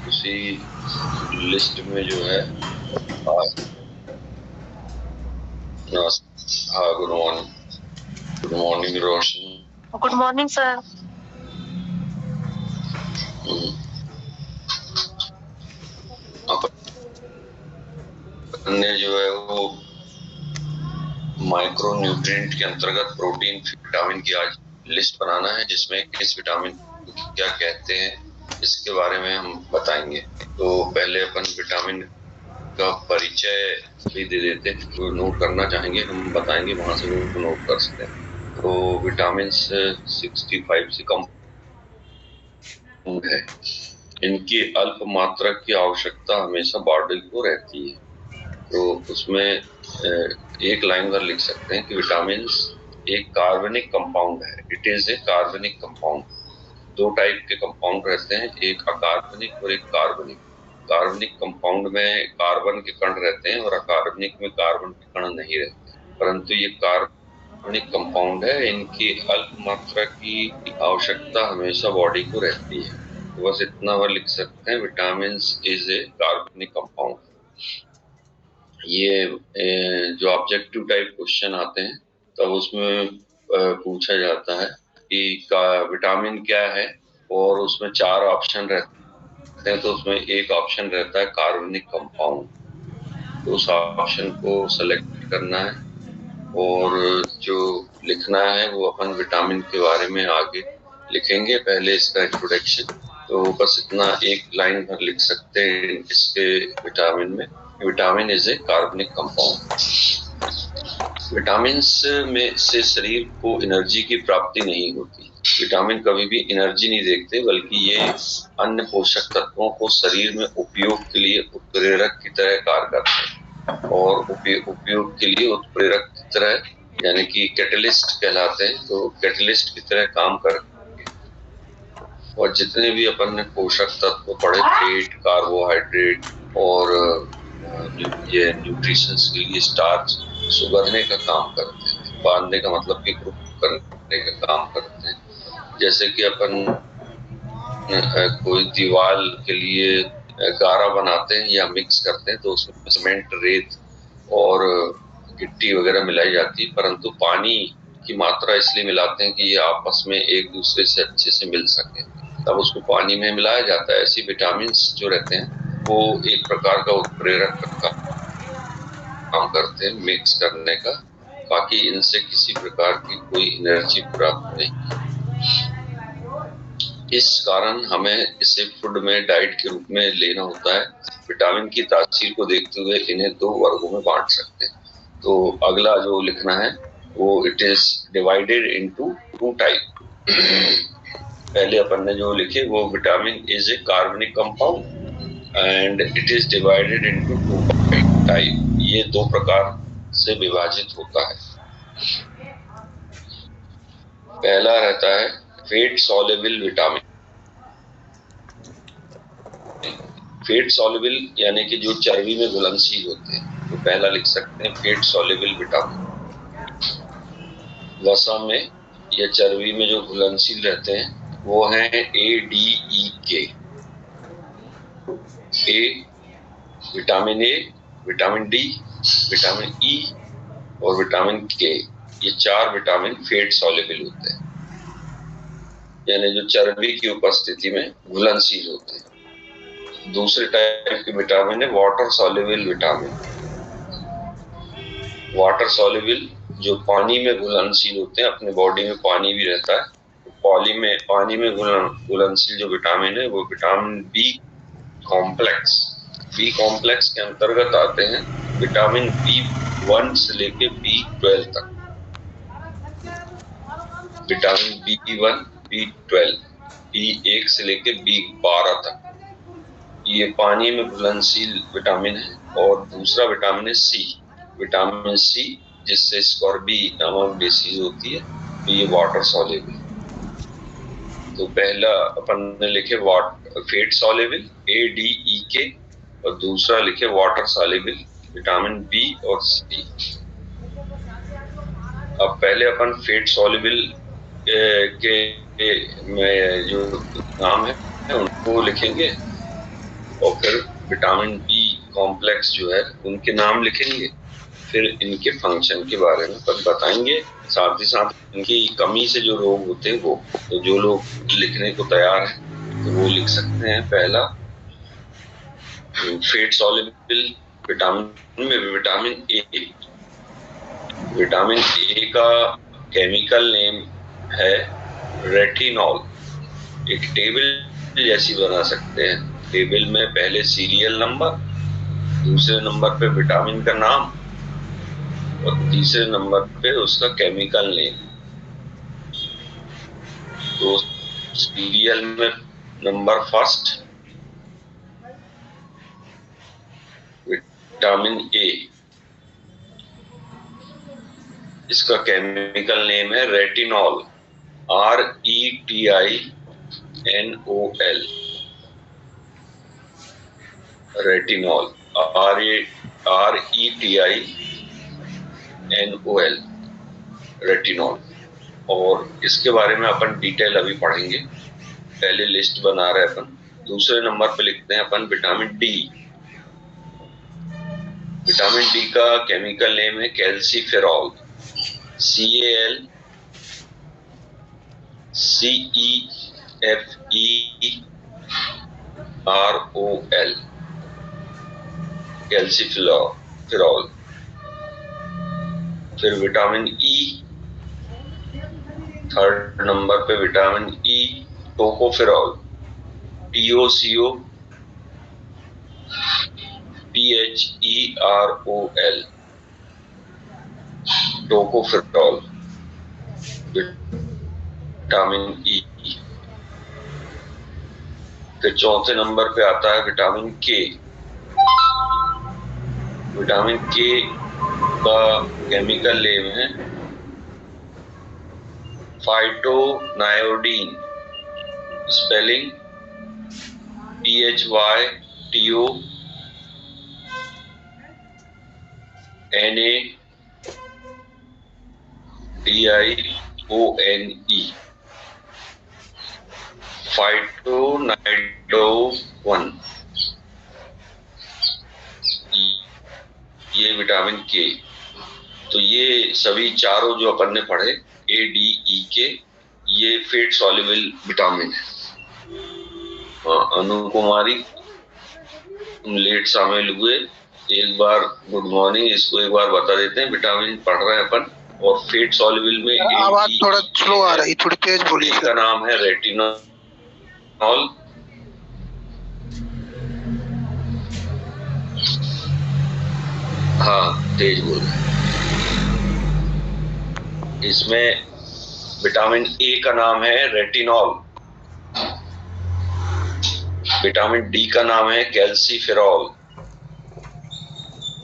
उसी लिस्ट में जो है हाँ, good morning Roshan. Good morning sir. ने जो है वो माइक्रो न्यूट्रिएंट के अंतर्गत प्रोटीन विटामिन की आज लिस्ट बनाना है, जिसमें किस विटामिन क्या कहते हैं इसके बारे में हम बताएंगे। तो पहले अपन विटामिन का परिचय भी दे देते हैं, तो नोट करना चाहेंगे हम बताएंगे, वहां से वो नोट कर सकते हैं। तो विटामिन 65 से कम है, इनकी अल्प मात्रा की आवश्यकता हमेशा बॉडी को रहती है। तो उसमें एक लाइन पर लिख सकते हैं कि विटामिन एक कार्बनिक कंपाउंड है। इट इज ए कार्बनिक कंपाउंड। दो टाइप के कंपाउंड रहते हैं, एक अकार्बनिक और एक कार्बनिक। कार्बनिक कंपाउंड में कार्बन के कण रहते हैं और अकार्बनिक में कार्बन के कण नहीं रहते, परंतु ये कार्बनिक कंपाउंड है, इनकी अल्प मात्रा की आवश्यकता हमेशा बॉडी को रहती है। तो बस इतना वह लिख सकते हैं, विटामिन इज ए कार्बनिक कंपाउंड। ये जो ऑब्जेक्टिव टाइप क्वेश्चन आते हैं तब उसमें पूछा जाता है कि विटामिन क्या है, और उसमें 4 ऑप्शन रहते हैं, तो उसमें एक ऑप्शन रहता है कार्बनिक कंपाउंड। तो उस ऑप्शन को सेलेक्ट करना है और जो लिखना है वो अपन विटामिन के बारे में आगे लिखेंगे, पहले इसका इंट्रोडक्शन। तो बस इतना एक लाइन भर लिख सकते हैं इसके विटामिन में। विटामिन इज ए कार्बनिक कंपाउंड। विटामिन में से शरीर को एनर्जी की प्राप्ति नहीं होती। विटामिन कभी भी एनर्जी नहीं देखते, बल्कि ये अन्य पोषक तत्वों को शरीर में उपयोग के लिए उत्प्रेरक की तरह कार्य करते हैं, और उपयोग के लिए उत्प्रेरक की तरह यानी कि कैटलिस्ट कहलाते हैं। तो कैटलिस्ट की तरह काम कर, और जितने भी अपन ने पोषक तत्व पढ़े, फैट, कार्बोहाइड्रेट और ये न्यूट्रिशन के लिए स्टार्च, सुगरने का काम करते हैं। बांधने का मतलब कि ग्रुप करने का काम करते हैं। जैसे कि अपन कोई दीवार के लिए गारा बनाते हैं या मिक्स करते हैं, तो उसमें सीमेंट, रेत और गिट्टी वगैरह मिलाई जाती है, परंतु पानी की मात्रा इसलिए मिलाते हैं कि ये आपस में एक दूसरे से अच्छे से मिल सके, तब उसको पानी में मिलाया जाता है। ऐसी विटामिन जो रहते हैं वो एक प्रकार का उत्प्रेरक का काम करते हैं, मिक्स करने का, बाकी इनसे किसी प्रकार की कोई एनर्जी प्राप्त नहीं। इस कारण हमें इसे फूड में डाइट के रूप में लेना होता है। विटामिन की तासीर को देखते हुए इन्हें 2 वर्गों में बांट सकते हैं। तो अगला जो लिखना है वो it is divided into 2 type. पहले अपन ने जो लिखे वो विटामिन इज ए कार्बनिक compound and it is divided into 2 type. ये 2 प्रकार से विभाजित होता है। पहला रहता है fat soluble vitamin. Fat soluble यानी कि जो चर्बी में घुलनशील होते हैं, तो पहला लिख सकते हैं फैट सॉल्युबल विटामिन। वसा में या चर्बी में जो घुलनशील रहते हैं वो हैं ADE के। Vitamin A, vitamin D, vitamin E और विटामिन के, ये 4 विटामिन फैट सॉल्युबल होते हैं, यानी जो चर्बी की उपस्थिति में घुलनशील होते हैं। दूसरे टाइप के विटामिन है water soluble vitamin. Water soluble जो पानी में घुलनशील होते हैं, अपने बॉडी में पानी भी रहता है, पानी में घुलनशील जो विटामिन है वो vitamin B complex. B complex के अंतर्गत आते हैं विटामिन B1 से लेके B12 तक। विटामिन B1, B12, B1 से लेके B12 तक, ये पानी में घुलनशील विटामिन है। और दूसरा विटामिन है सी, विटामिन सी, जिससे स्कॉर्बी नामक डिसीज होती है, तो ये वाटर सॉल्युबल। तो पहला अपन ने लिखे फैट सॉल्युबल ADE और दूसरा लिखे वाटर सॉल्युबल विटामिन बी और सी। अब पहले अपन फैट सॉल्युबल के में जो नाम है उनको लिखेंगे। और फिर विटामिन बी कॉम्प्लेक्स जो है उनके नाम लिखेंगे, फिर इनके फंक्शन के बारे में बताएंगे, साथ ही साथ इनकी कमी से जो रोग होते हैं वो। तो जो लोग लिखने को तैयार हैं तो वो लिख सकते हैं। पहला, फेट सॉल्युबल विटामिन में विटामिन ए। विटामिन ए का केमिकल नेम है रेटिनॉल। एक टेबल जैसी बना सकते हैं। टेबल में पहले सीरियल नंबर, दूसरे नंबर पे विटामिन का नाम और तीसरे नंबर पे उसका केमिकल नेम। तो सीरियल में नंबर फर्स्ट विटामिन ए, इसका केमिकल नेम है retinol, RETINOL। Retinol, RETINOL, retinol. और इसके बारे में अपन डिटेल अभी पढ़ेंगे। पहले लिस्ट बना रहे अपन। दूसरे नंबर पे लिखते हैं अपन विटामिन डी। विटामिन डी का केमिकल नेम है कैल्सीफेरॉल, CALCEFEROL, कैल्सीफेरॉल। फिर विटामिन ई, थर्ड नंबर पे vitamin E tocopherol, TOCOPHEROL, tocopherol, vitamin E. फिर चौथे नंबर पे आता है विटामिन के। विटामिन के का केमिकल नेम है फाइटोनायोडीन, स्पेलिंग PHYTONADIONE, फाइटोनाइडोन। ये विटामिन के। तो ये सभी चारों जो अपन ने पढ़े ADE के, ये फेट सॉल्युबल विटामिन है। अनु कुमारी, तुम लेट शामिल हुए, एक बार गुड मॉर्निंग। इसको एक बार बता देते हैं, विटामिन पढ़ रहे हैं अपन। और फेट सॉल्युबल में आवाज थोड़ा स्लो आ रही, थोड़ी तेज बोलिए। इसका नाम है रेटिनॉल। हाँ, तेज बोल रहे। इसमें विटामिन ए का नाम है रेटिनॉल, विटामिन डी का नाम है कैल्सीफेरॉल,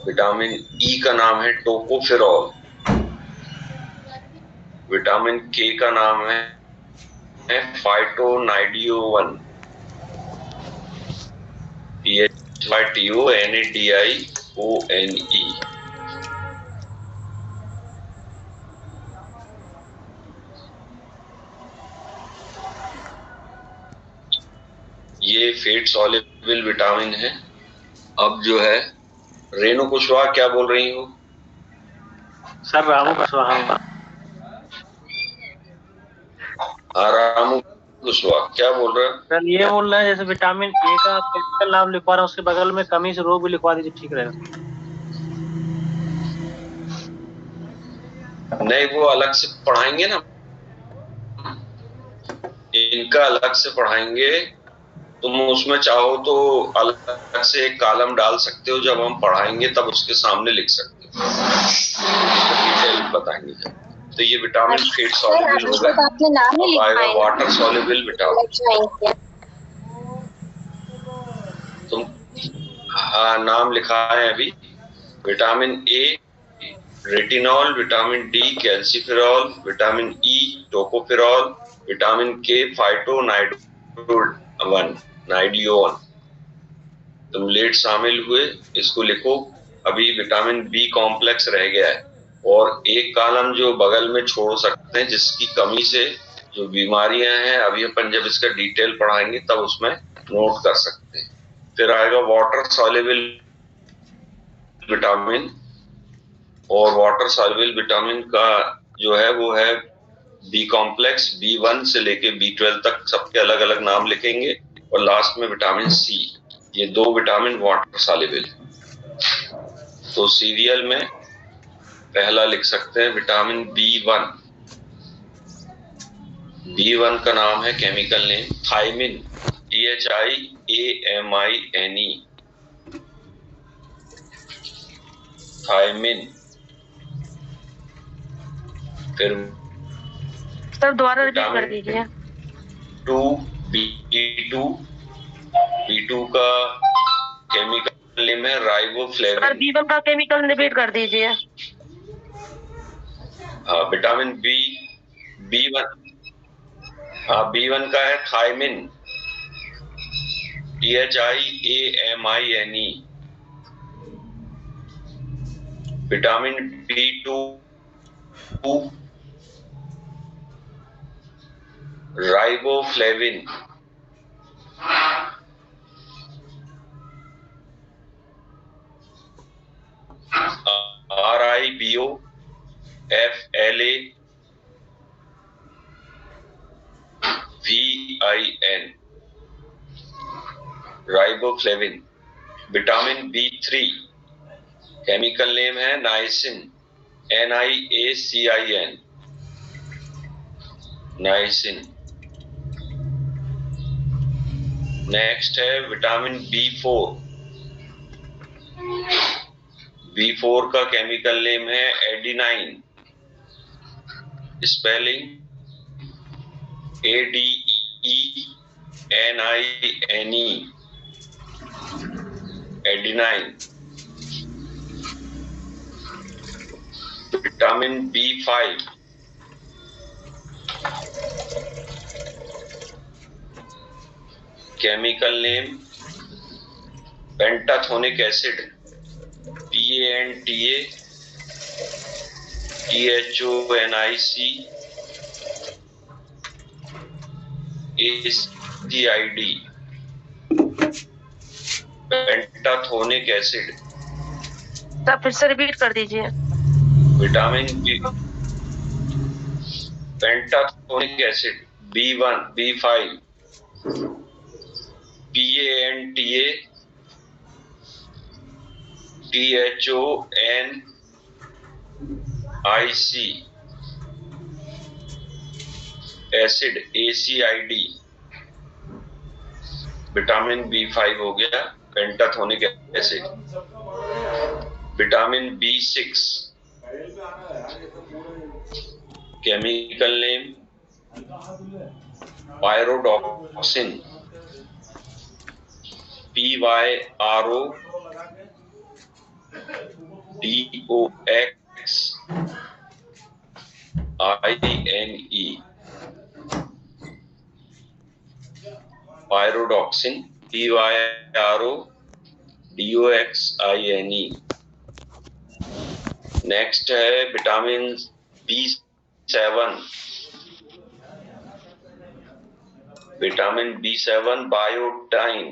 विटामिन ई का नाम है टोकोफेरॉल, विटामिन के का नाम है फाइटोनाइडियोन, PHYTONADIONE। ये फेट सॉल्युबल विटामिन है। अब जो है, रेणु कुशवाहा क्या बोल रही हो? सर रामू कुशवाहा। हाँ, रामू कुशवाहा क्या बोल रहे हैं? सर ये बोल रहे हैं जैसे विटामिन ए का केमिकल नाम लिखवा रहा हूँ, उसके बगल में कमी से रोग भी लिखवा दीजिए, ठीक रहेगा। नहीं, वो अलग से पढ़ाएंगे ना, इनका अलग से पढ़ाएंगे। तुम उसमें चाहो तो अलग से एक कॉलम डाल सकते हो, जब हम पढ़ाएंगे तब उसके सामने लिख सकते हो, डिटेल बताएंगे जब। तो ये विटामिन फेट सॉल्युबल होगा, आएगा वाटर सॉल्युबल विटामिन। तुम हाँ, नाम लिखा है अभी। Vitamin A retinol, vitamin D calciferol, vitamin E tocopherol, vitamin के फाइटोनाइडियोन। तुम लेट शामिल हुए, इसको लिखो। अभी विटामिन बी कॉम्प्लेक्स रह गया है, और एक कॉलम जो बगल में छोड़ सकते हैं, जिसकी कमी से जो बीमारियां हैं, अभी अपन जब इसका डिटेल पढ़ाएंगे तब उसमें नोट कर सकते हैं। फिर आएगा वाटर सॉल्युबल विटामिन, और वाटर सॉल्युबल विटामिन का जो है वो है बी कॉम्प्लेक्स, B1 से लेके B12 तक सबके अलग अलग नाम लिखेंगे, और लास्ट में विटामिन सी। ये 2 विटामिन वाटर सॉल्युबल। तो सीरियल में पहला लिख सकते हैं विटामिन B1। B1 का नाम है chemical name thiamine, THIAMINE, thiamine. फिर सर दोबारा रिपीट कर दीजिए। 2 B2, B2 का केमिकल नेम है राइबोफ्लेविन। सर B1 का केमिकल रिपीट कर दीजिए। हाँ, विटामिन B1, हाँ B1 का है thiamine, THIAMINE। Vitamin B2 riboflavin. RIBOFLAVIN, riboflavin. Vitamin B3 chemical name है नाइसिन, NIACIN, नाइसिन। नेक्स्ट है विटामिन B4। B4 का केमिकल नेम है adenine, spelling ADENINE, adenine. Vitamin B5 chemical name pantothenic acid, PANTA THONIC ACID, pantothenic acid. Sir फिर से repeat कर दीजिए। Vitamin B pantothenic acid B1 B5 PANTA THONIC acid ACID। Vitamin B5 हो गया pantothenic acid. Vitamin B6 chemical name pyridoxine, PYRODOXINE, pyridoxine, PYRODOXINE। Next है vitamin B7। Vitamin B7 बायोटाइन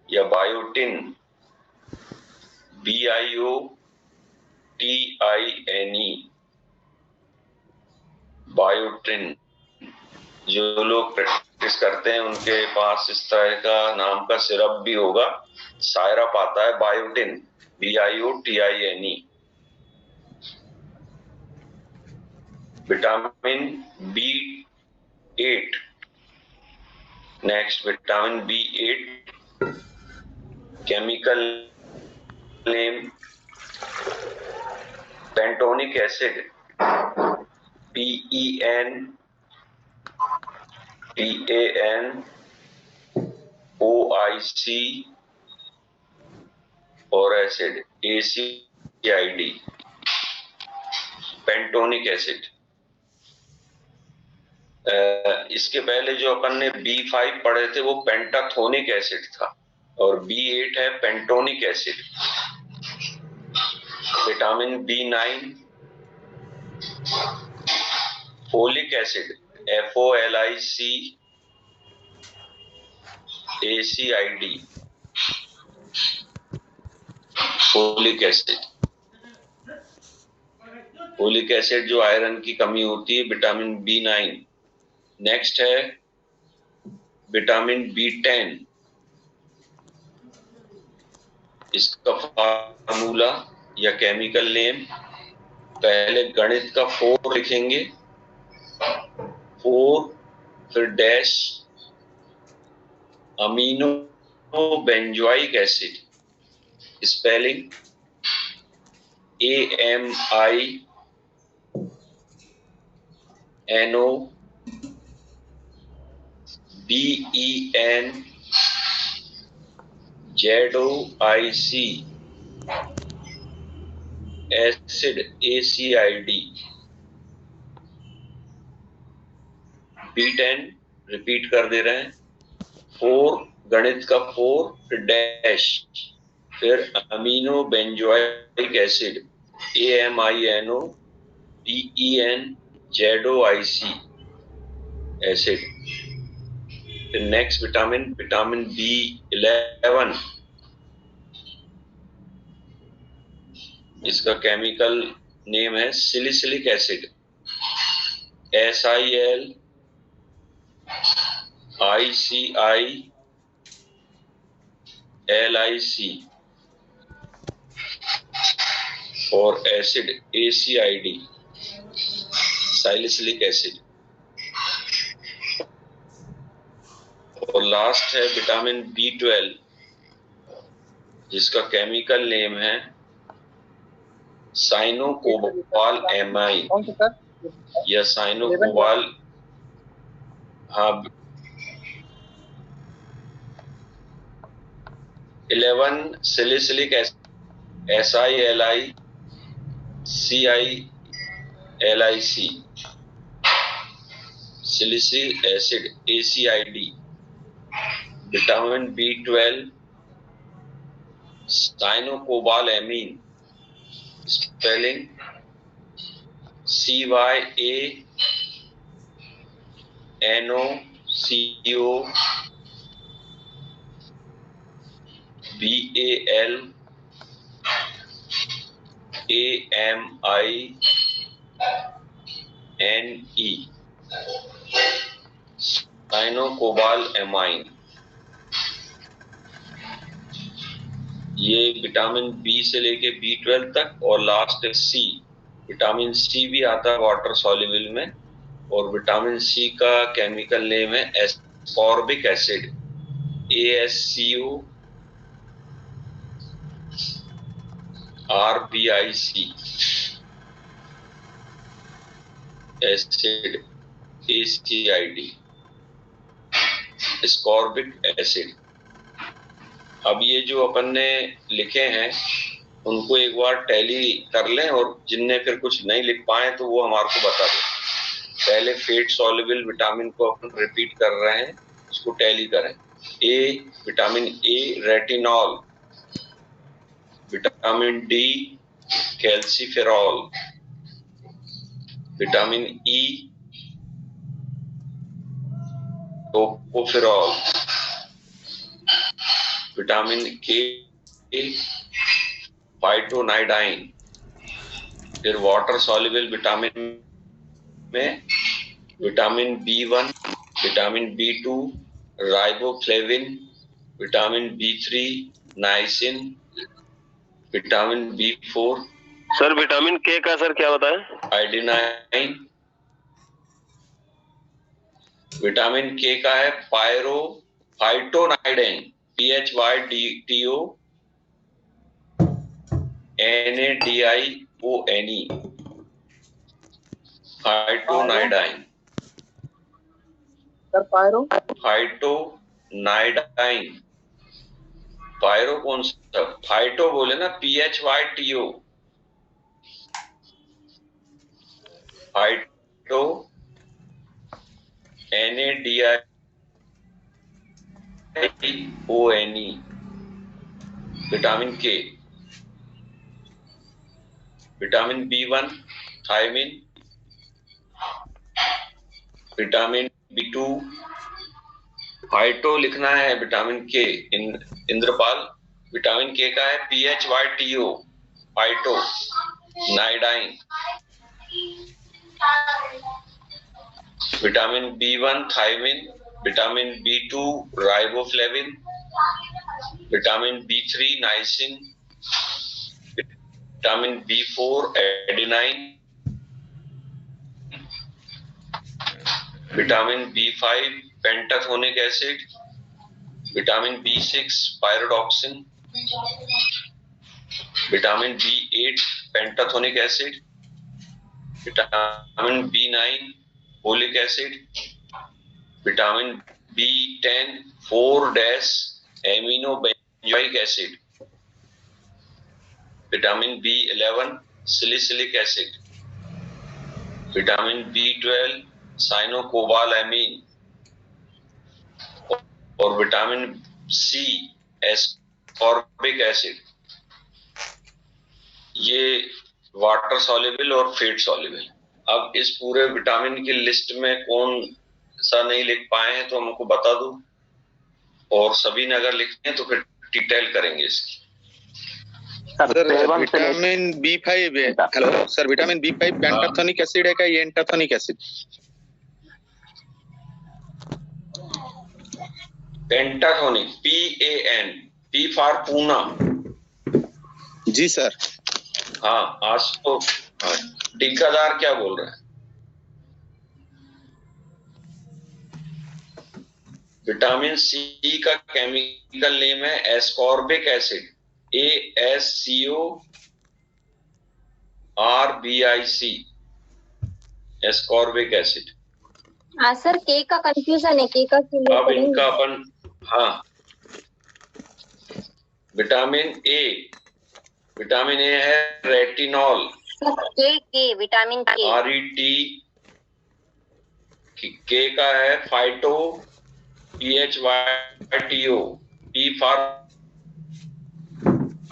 या biotin, BIOTINE, biotin. जो लोग practice करते हैं उनके पास इस तरह का नाम का सिरप भी होगा, सायरप आता है biotin, BIOTINE। Vitamin B8। Next vitamin B8 chemical name pentonic acid, PENTANOIC, और एसिड ACID, पेंटोनिक एसिड। इसके पहले जो अपन ने B5 पढ़े थे वो पेंटाथोनिक एसिड था, और B8 है pentonic acid. Vitamin B9 folic acid, FOLIC ACID, folic acid. Folic acid जो आयरन की कमी होती है, विटामिन B9। नेक्स्ट है विटामिन B10। इसका फार्मूला या केमिकल नेम, पहले गणित का 4 लिखेंगे, 4 फिर dash amino benzoic acid, spelling AMINO BENZOIC acid ACID। B10 repeat कर दे रहे हैं, 4 गणित का 4 फिर डैश फिर amino benzoic acid AMINO BENZOIC acid. फिर नेक्स्ट विटामिन B11। इसका केमिकल नेम है सिलिसिलिक एसिड, SILICILIC और एसिड ACID, सैलिसिलिक एसिड। और लास्ट है विटामिन B12, जिसका केमिकल नेम है साइनोकोबाल एमाइन या साइनोकोबाल, हाँ 11 salicylic acid SILICILIC, salicylic acid ACID। Vitamin B12 cyanocobal amine, spelling CYANOCOBALAMINE, cyanocobal amine. ये विटामिन B से लेके B12 तक, और लास्ट C। विटामिन C भी आता है वाटर सॉल्युबल में, और विटामिन C का केमिकल नेम है ascorbic acid ASCORBIC acid ACID, ascorbic acid. अब ये जो अपन ने लिखे हैं उनको एक बार टैली कर लें, और जिनने फिर कुछ नहीं लिख पाए तो वो हमारे को बता दें। पहले फेट सॉल्युबल विटामिन को अपन रिपीट कर रहे हैं, उसको टैली करें। Vitamin A retinol, vitamin D calciferol, vitamin E tocopherol, vitamin K फाइटोनाइडाइन। फिर वाटर सॉल्युबल विटामिन में vitamin B1, vitamin B2 riboflavin, vitamin B3 niacin, vitamin B4। Sir vitamin K का sir क्या होता है? आइडिनाइन। विटामिन K का है फाइटोनाइडाइन, PHYTONADIONE, फाइटोनाइडाइन। फाइटोनाइडाइन, फायरो कौन सा? फाइटो बोले ना, PHYTO, phyto NADIONE, vitamin K। Vitamin B1 thiamine, vitamin B2 phyto लिखना है, विटामिन K इंद्रपाल, विटामिन के का है PHYTO, phyto nidine. Vitamin B1 thiamine, vitamin B2 riboflavin, vitamin B3 niacin, vitamin B4 adenine, vitamin B5 pantothenic acid, vitamin B6 pyridoxine, vitamin B8 pantothenic acid, vitamin B9 folic acid, vitamin B10 4- amino benzoic acid, vitamin B11 salicylic acid, vitamin B12 cyanocobalamin और vitamin C ascorbic acid. ये water soluble और fat soluble. अब इस पूरे vitamin की list में कौन सा नहीं लिख पाए हैं तो हमको बता दो, और सभी ने अगर लिखते हैं तो फिर डिटेल करेंगे इसकी। सर विटामिन B5 है। Hello sir, vitamin B5 pantothenic acid है क्या, ये antothenic acid? Pantothenic PAN, P for Poona. जी सर। हाँ, आज तो टीकादार क्या बोल रहे हैं? विटामिन C का केमिकल नेम है ascorbic acid, ASCORBIC, ascorbic acid. हाँ सर, के का कंफ्यूजन है, के का क्लियर अब करेंगे? इनका अपन, हाँ, विटामिन ए है रेटिनॉल, के विटामिन के, RET। के का है phyto, PHYTO, P for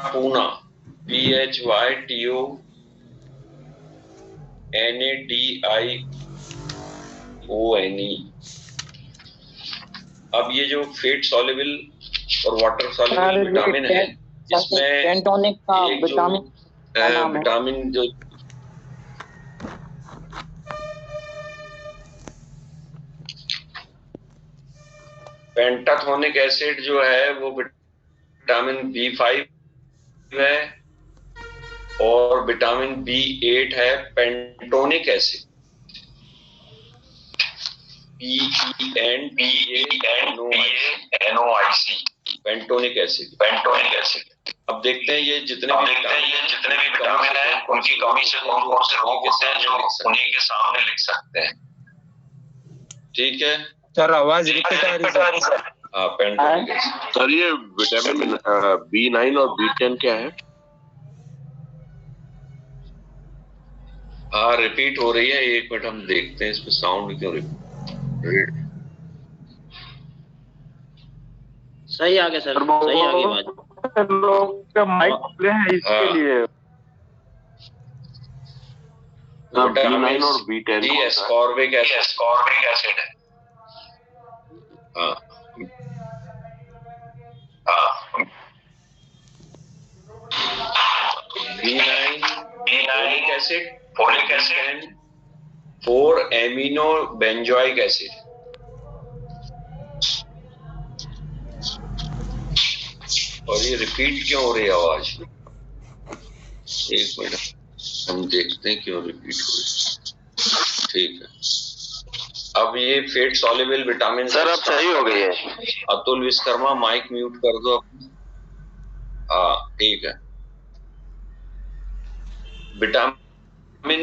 Poona, PHYTO NADIONE। अब ये जो फेट सॉल्युबल और वाटर सॉल्युबल विटामिन है, इसमें पेंटोनिक का विटामिन जो पेंटाथोनिक एसिड जो है वो विटामिन B5 है, और विटामिन B8 है pentonic acid, PENTANOIC, Pentonic acid. अब देखते हैं ये जितने भी विटामिन है उनकी कमी से कौन कौन से रोग होते हैं जो उन्हीं के सामने लिख सकते हैं। ठीक है सर, आवाज रिपीट आ रही है। हाँ, पेंटोनिक एसिड। सर ये विटामिन B9 और B10 क्या है? हाँ, रिपीट हो रही है, एक मिनट हम देखते हैं इसमें साउंड क्यों रिपीट। सही आ गया सर, सही आ गई आवाज। लोग का माइक खुले हैं इसके लिए। B9 और B10 एस्कॉर्बिक एसिड है। हाँ, B9 folic acid, 4 amino benzoic acid. और ये रिपीट क्यों हो रही है आवाज? एक मिनट हम देखते हैं क्यों रिपीट हो रही है। ठीक है, अब ये फेट सॉल्युबल विटामिन सर अब सही हो गई है। अतुल विश्वकर्मा माइक म्यूट कर दो। हाँ ठीक है। विटामिन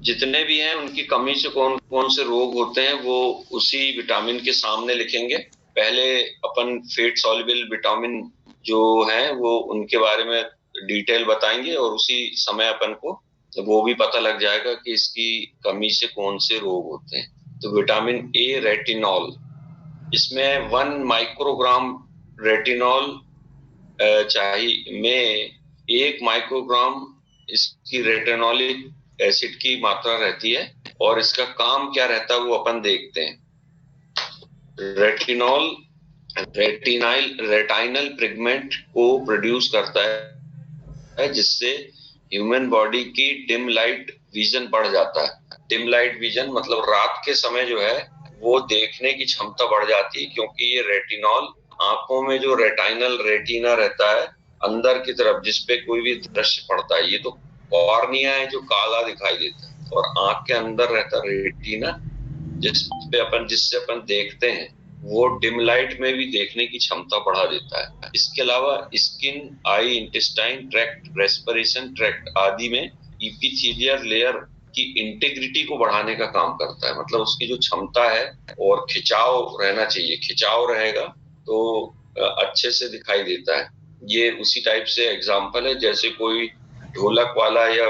जितने भी हैं उनकी कमी से कौन कौन से रोग होते हैं वो उसी विटामिन के सामने लिखेंगे। पहले अपन फेट सॉल्युबल विटामिन जो है वो उनके बारे में डिटेल बताएंगे और उसी समय अपन को वो भी पता लग जाएगा कि इसकी कमी से कौन से रोग होते हैं। तो विटामिन ए रेटिनॉल, इसमें 1 माइक्रोग्राम रेटिनॉल चाहिए में 1 माइक्रोग्राम इसकी रेटिनोलिक एसिड की मात्रा रहती है और इसका काम क्या रहता है वो अपन देखते हैं। रेटिनॉल रेटाइनल पिगमेंट को प्रोड्यूस करता है, जिससे ह्यूमन बॉडी की डिम लाइट विजन बढ़ जाता है। डिम लाइट विजन मतलब रात के समय जो है वो देखने की क्षमता बढ़ जाती है, क्योंकि ये रेटिनॉल आंखों में जो रेटिना रहता है अंदर की तरफ, जिसपे कोई भी दृश्य पड़ता है, ये तो कॉर्निया है जो काला दिखाई देता है, और आंख के अंदर रहता है रेटिना, जिससे अपन देखते हैं, वो डिम लाइट में भी देखने की क्षमता बढ़ा देता है। इसके अलावा स्किन, आई, इंटेस्टाइन ट्रैक्ट, रेस्पिरेशन ट्रैक्ट आदि में इपिथेलियल लेयर की इंटेग्रिटी को बढ़ाने का काम करता है। मतलब उसकी जो क्षमता है, और खिंचाव रहना चाहिए, खिंचाव रहेगा तो अच्छे से दिखाई देता है। ये उसी टाइप से एग्जाम्पल है, जैसे कोई ढोलक वाला या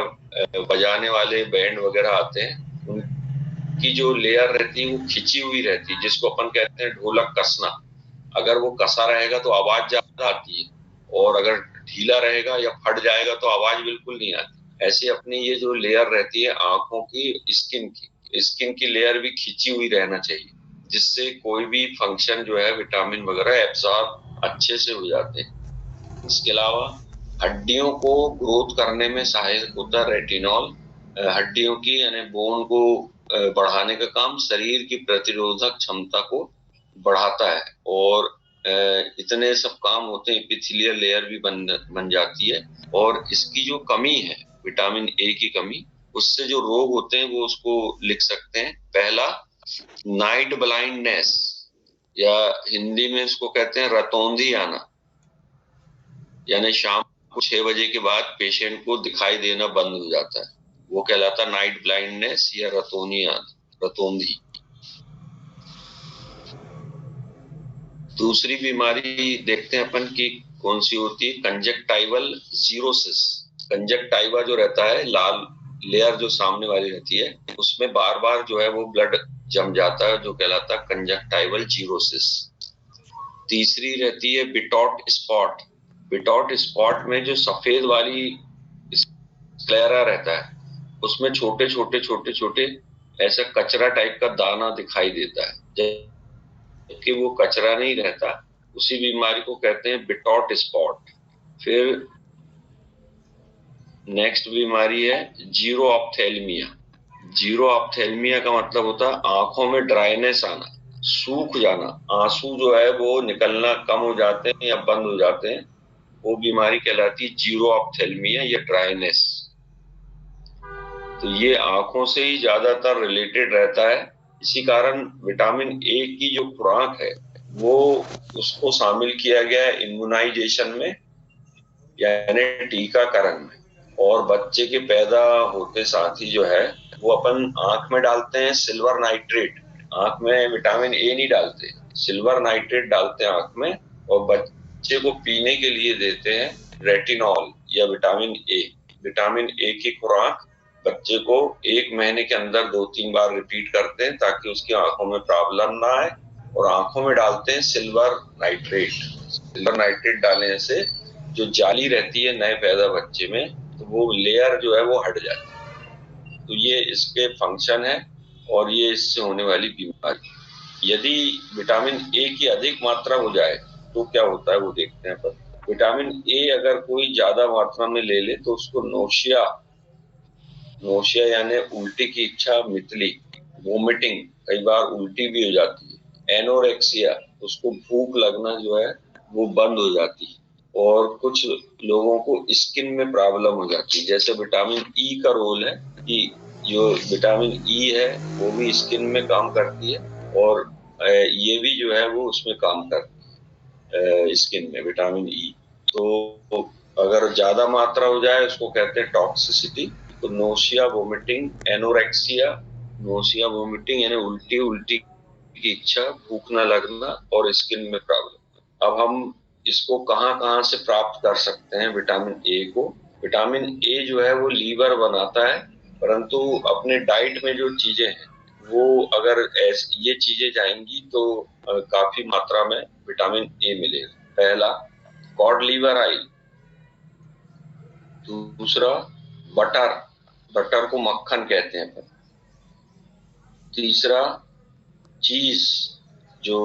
बजाने वाले बैंड वगैरह आते हैं, की जो लेयर रहती है वो खिंची हुई रहती है, जिसको अपन कहते हैं ढोलक कसना। अगर वो कसा रहेगा तो आवाज ज्यादा आती है, और अगर ढीला रहेगा या फट जाएगा तो आवाज बिल्कुल नहीं आती। ऐसे अपनी ये जो लेयर रहती है आंखों की, स्किन की लेयर भी खिंची हुई रहना चाहिए, जिससे कोई भी फंक्शन जो है विटामिन वगैरह एब्जॉर्ब अच्छे से हो जाते हैं। इसके अलावा हड्डियों को ग्रोथ करने में सहायक होता है रेटिनॉल। हड्डियों की यानी बोन को बढ़ाने का काम शरीर की प्रतिरोधक क्षमता को बढ़ाता है, और इतने सब काम होते हैं, एपिथेलियल लेयर भी बन जाती है। और इसकी जो कमी है, विटामिन ए की कमी, उससे जो रोग होते हैं वो उसको लिख सकते हैं। पहला, नाइट ब्लाइंडनेस, या हिंदी में इसको कहते हैं रतौंधी आना, यानी शाम को 6 बजे के बाद पेशेंट को दिखाई देना बंद हो जाता है, वो कहलाता नाइट ब्लाइंडनेस या रतौंधी। दूसरी बीमारी देखते हैं अपन की कौन सी होती है, कंजक्टाइवल जीरोसिस। कंजक्टाइवा जो रहता है, लाल लेयर जो सामने वाली रहती है, उसमें बार बार जो है वो ब्लड जम जाता है, जो कहलाता है कंजक्टाइवल जीरोसिस। तीसरी रहती है बिटॉट स्पॉट। बिटॉट स्पॉट में जो सफेद वाली स्क्लेरा रहता है, उसमें छोटे छोटे ऐसा कचरा टाइप का दाना दिखाई देता है, जबकि वो कचरा नहीं रहता। उसी बीमारी को कहते हैं बिटॉट स्पॉट। फिर नेक्स्ट बीमारी है जीरो ऑप्थेल्मिया। जीरो ऑप्थेल्मिया का मतलब होता है आंखों में ड्राइनेस आना, सूख जाना, आंसू जो है वो निकलना कम हो जाते हैं या बंद हो जाते हैं, वो बीमारी कहलाती है जीरो ऑप्थेल्मिया या ड्राइनेस। तो ये आंखों से ही ज्यादातर रिलेटेड रहता है। इसी कारण विटामिन ए की जो खुराक है वो उसको शामिल किया गया है इम्यूनाइजेशन में, यानी टीकाकरण में। और बच्चे के पैदा होते साथ ही जो है वो अपन आंख में डालते हैं सिल्वर नाइट्रेट। आंख में विटामिन ए नहीं डालते, सिल्वर नाइट्रेट डालते हैं आंख में, और बच्चे को पीने के लिए देते हैं रेटिनॉल या विटामिन ए। विटामिन ए की खुराक बच्चे को 1 महीने के अंदर 2-3 बार रिपीट करते हैं, ताकि उसकी आंखों में प्रॉब्लम ना आए। और आंखों में डालते हैं सिल्वर नाइट्रेट। सिल्वर नाइट्रेट डालने से जो जाली रहती है नए पैदा बच्चे में, तो वो लेयर जो है वो हट जाती है। तो ये इसके फंक्शन है, और ये इससे होने वाली बीमारी। यदि विटामिन ए की अधिक मात्रा हो जाए तो क्या होता है वो देखते हैं अपन। विटामिन ए अगर कोई ज्यादा मात्रा में ले ले तो उसको नोशिया यानी उल्टी की इच्छा, मितली, वोमिटिंग, कई बार उल्टी भी हो जाती है। एनोरेक्सिया, उसको भूख लगना जो है वो बंद हो जाती है। और कुछ लोगों को स्किन में प्रॉब्लम हो जाती है। जैसे विटामिन ई का रोल है कि जो विटामिन ई है वो भी स्किन में काम करती है, और ये भी जो है वो उसमें काम करती है स्किन में, विटामिन ई। तो अगर ज्यादा मात्रा हो जाए उसको कहते हैं टॉक्सिसिटी। तो nausea, vomiting, anorexia, nausea, vomiting यानी उल्टी की इच्छा, भूख न लगना, और स्किन में प्रॉब्लम। अब हम इसको कहां से प्राप्त कर सकते हैं विटामिन ए को। विटामिन ए जो है वो लीवर बनाता है, परंतु अपने डाइट में जो चीजें हैं वो अगर ये चीजें जाएंगी तो काफी मात्रा में विटामिन ए मिलेगा। पहला, कॉड लीवर ऑयल। दूसरा, बटर को मक्खन कहते हैं। तीसरा, चीज जो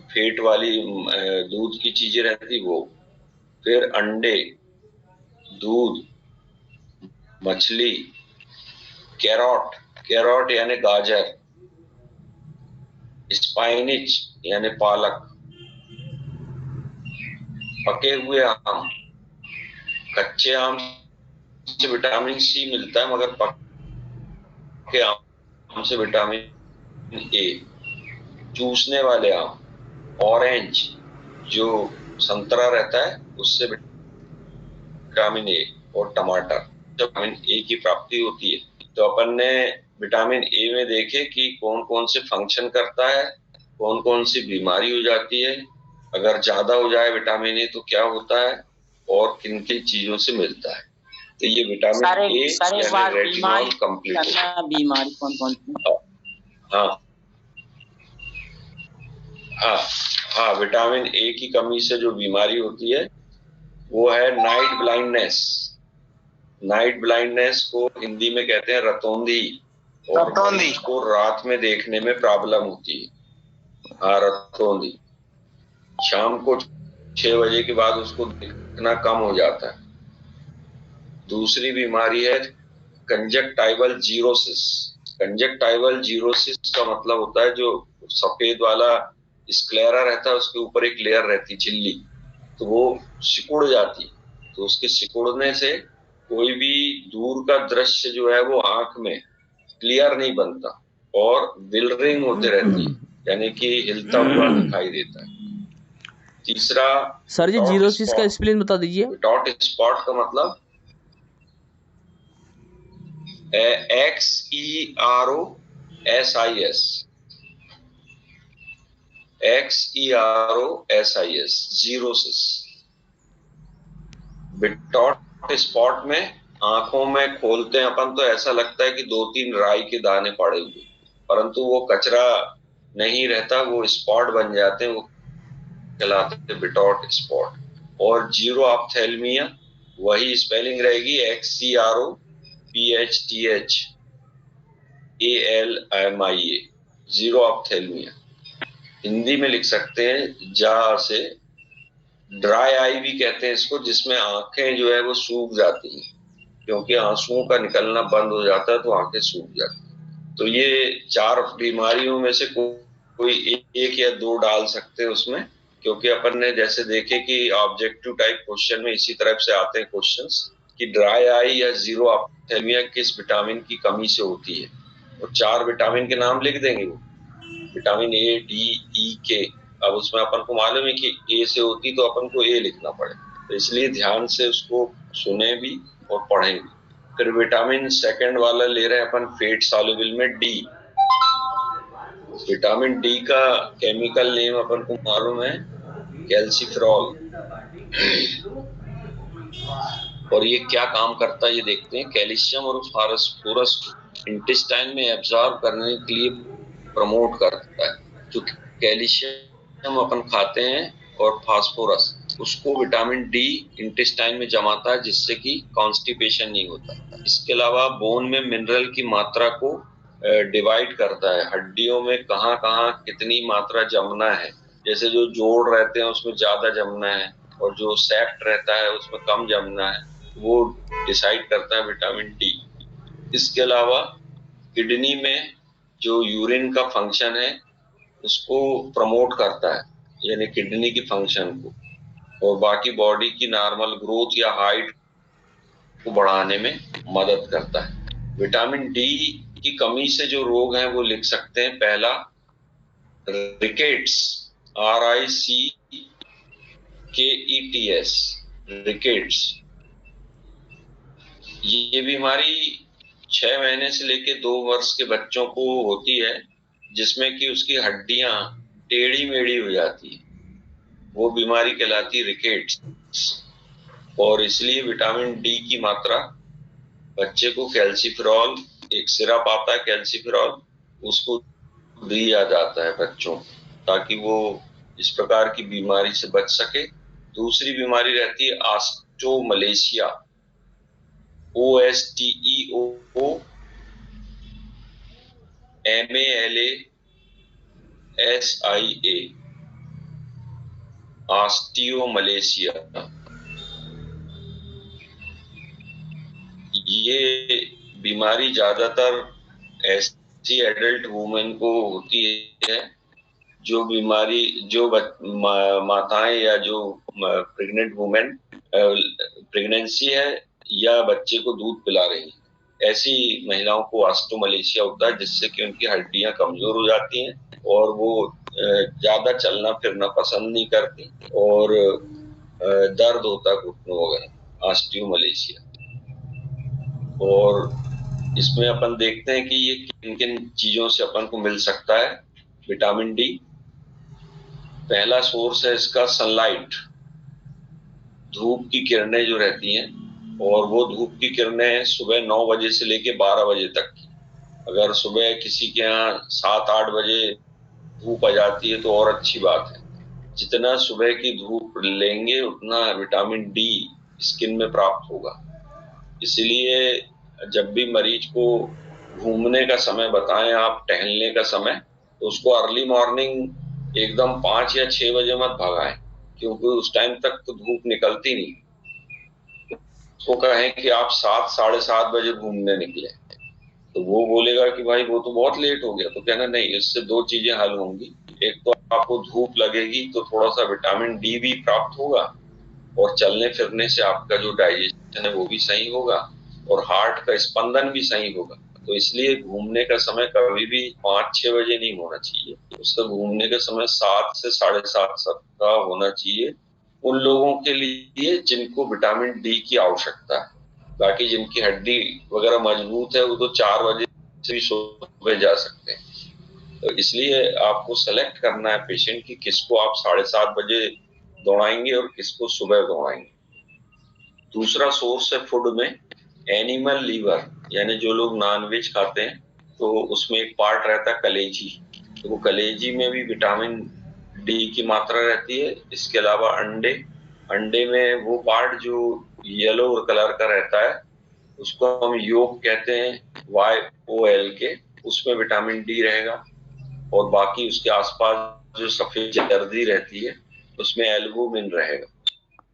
फेट वाली दूध की चीजें रहती वो, फिर अंडे, दूध, मछली, कैरोट, कैरोट यानी गाजर, स्पाइनिच यानी पालक, पके हुए आम, कच्चे आम से विटामिन सी मिलता है मगर पके आम से विटामिन ए, चूसने वाले आम, ऑरेंज जो संतरा रहता है उससे विटामिन ए, और टमाटर जब विटामिन ए की प्राप्ति होती है। तो अपन ने विटामिन ए में देखे कि कौन कौन से फंक्शन करता है, कौन कौन सी बीमारी हो जाती है, अगर ज्यादा हो जाए विटामिन ए तो क्या होता है, और किन किन चीजों से मिलता है। तो ये विटामिन ए यानी रेटिनॉल कंप्लीट बीमारी कौन कौन सी? हाँ हाँ हाँ, विटामिन ए की कमी से जो बीमारी होती है वो है नाइट ब्लाइंडनेस। नाइट ब्लाइंडनेस को हिंदी में कहते हैं रतौंधी, और को रात में देखने में प्रॉब्लम होती है। हाँ, रतौंधी। शाम को 6 बजे के बाद उसको दिखना कम हो जाता है। दूसरी बीमारी है कंजक्टाइवल जीरोसिस। कंजक्टाइवल जीरोसिस का मतलब होता है जो सफेद वाला स्क्लेरा रहता है उसके ऊपर एक लेयर रहती है झिल्ली, तो वो सिकुड़ जाती, तो उसके सिकुड़ने से कोई भी दूर का दृश्य जो है वो आंख में क्लियर नहीं बनता और विलरिंग होते रहती है, यानी कि हिलता हुआ दिखाई देता है। तीसरा सर जी जीरोसिस का स्पेलिंग बता दीजिए। डॉट स्पॉट का मतलब XEROSIS, XEROSIS, xerosis. Dot spot में आंखों में खोलते हैं अपन तो ऐसा लगता है कि 2-3 राई के दाने पड़े हुए, परंतु वो कचरा नहीं रहता, वो स्पॉट बन जाते हैं, वो कहलाते हैं बिटॉट स्पॉट। और जीरो ऑप्थेल्मिया वही स्पेलिंग रहेगी XEROPHTHALMIA, जीरो ऑप्थेल्मिया। हिंदी में लिख सकते हैं जा से ड्राई आई भी कहते हैं इसको, जिसमें आंखें जो है वो सूख जाती हैं क्योंकि आंसुओं का निकलना बंद हो जाता है तो आंखें सूख जाती हैं। तो ये 4 बीमारियों में से कोई एक या 2 डाल सकते हैं उसमें, क्योंकि अपन ने जैसे देखे कि ऑब्जेक्टिव टाइप क्वेश्चन में इसी तरह से आते हैं क्वेश्चंस कि ड्राई आई या जीरो ऑप्थेल्मिया किस विटामिन की कमी से होती है, और 4 विटामिन के नाम लिख देंगे वो, विटामिन ए, डी, ई, के। अब उसमें अपन को मालूम है कि ए से होती तो अपन को ए लिखना पड़े, तो इसलिए ध्यान से उसको सुने भी और पढ़ें भी। फिर विटामिन सेकंड वाला ले रहे हैं अपन फेट सॉल्युबल में डी। विटामिन डी का केमिकल नेम अपन को मालूम है कैल्सिफेरॉल, और ये क्या काम करता है ये देखते हैं। कैल्शियम और फास्फोरस इंटेस्टाइन में एब्जॉर्ब करने के लिए प्रमोट करता है। जो कैल्शियम अपन खाते हैं और फास्फोरस उसको विटामिन डी इंटेस्टाइन में जमाता है, जिससे कि कॉन्स्टिपेशन नहीं होता। इसके अलावा बोन में मिनरल की मात्रा को डिवाइड करता है, हड्डियों में कहाँ कहाँ कितनी मात्रा जमना है, जैसे जो जोड़ रहते हैं उसमें ज्यादा जमना है और जो सैफ्ट रहता है उसमें कम जमना है, वो डिसाइड करता है विटामिन डी। इसके अलावा किडनी में जो यूरिन का फंक्शन है उसको प्रमोट करता है, यानी किडनी की फंक्शन को, और बाकी बॉडी की नॉर्मल ग्रोथ या हाइट को बढ़ाने में मदद करता है। विटामिन डी की कमी से जो रोग हैं वो लिख सकते हैं। पहला रिकेट्स, RICKETS, रिकेट्स। ये बीमारी 6 महीने से लेके 2 वर्ष के बच्चों को होती है, जिसमें कि उसकी हड्डियां टेढ़ी मेढ़ी हो जाती है, वो बीमारी कहलाती है रिकेट्स। और इसलिए विटामिन डी की मात्रा बच्चे को कैल्सिफेरॉल, एक सिरप आता है कैल्सिफेरॉल, उसको दिया जाता है बच्चों, ताकि वो इस प्रकार की बीमारी से बच सके। दूसरी बीमारी रहती है ऑस्टियोमलेशिया, OSTEOMALASIA। ऑस्टियोमलेशिया। ये बीमारी ज्यादातर ऐसी एडल्ट वुमेन को होती है जो बीमारी जो माताएं या जो प्रेग्नेंट वुमेन प्रेगनेंसी है या बच्चे को दूध पिला रही है, ऐसी महिलाओं को ऑस्टियोमलेशिया होता है, जिससे कि उनकी हड्डियां कमजोर हो जाती हैं और वो ज्यादा चलना फिरना पसंद नहीं करती और दर्द होता है घुटनों वगैरह, ऑस्टियोमलेशिया। और इसमें अपन देखते हैं कि ये किन किन चीजों से अपन को मिल सकता है विटामिन डी। पहला सोर्स है इसका सनलाइट, धूप की किरणें जो रहती हैं, और वो धूप की किरणें सुबह 9 बजे से लेके 12 बजे तक की। अगर सुबह किसी के यहाँ 7-8 बजे धूप आ जाती है तो और अच्छी बात है। जितना सुबह की धूप लेंगे उतना विटामिन डी स्किन में प्राप्त होगा। इसीलिए जब भी मरीज को घूमने का समय बताएं आप, टहलने का समय, तो उसको अर्ली मॉर्निंग एकदम 5 या 6 बजे मत भगाएं, क्योंकि उस टाइम तक तो धूप निकलती नहीं। उसको कहें कि आप 7-7:30 बजे घूमने निकले, तो वो बोलेगा कि भाई वो तो बहुत लेट हो गया। तो कहना नहीं, इससे 2 चीजें हल होंगी। एक तो आपको धूप लगेगी तो थोड़ा सा विटामिन डी भी प्राप्त होगा, और चलने फिरने से आपका जो डाइजेशन है वो भी सही होगा और हार्ट का स्पंदन भी सही होगा। तो इसलिए घूमने का समय कभी भी 5-6 बजे नहीं होना चाहिए, उसका घूमने का समय 7 से 7:30 का होना चाहिए उन लोगों के लिए जिनको विटामिन डी की आवश्यकता है। बाकी जिनकी हड्डी वगैरह मजबूत है वो तो 4 बजे से भी सुबह जा सकते हैं। तो इसलिए आपको सेलेक्ट करना है पेशेंट की किसको आप 7:30 बजे दौड़ाएंगे और किसको सुबह दौड़ाएंगे। दूसरा सोर्स है फूड में एनिमल लीवर, यानी जो लोग नॉनवेज खाते हैं तो उसमें एक पार्ट रहता है कलेजी, तो वो कलेजी में भी विटामिन डी की मात्रा रहती है। इसके अलावा अंडे में वो पार्ट जो येलो कलर का रहता है उसको हम योक कहते हैं, YOL के, उसमें विटामिन डी रहेगा। और बाकी उसके आसपास जो सफेद जर्दी रहती है उसमें एल्बुमिन रहेगा।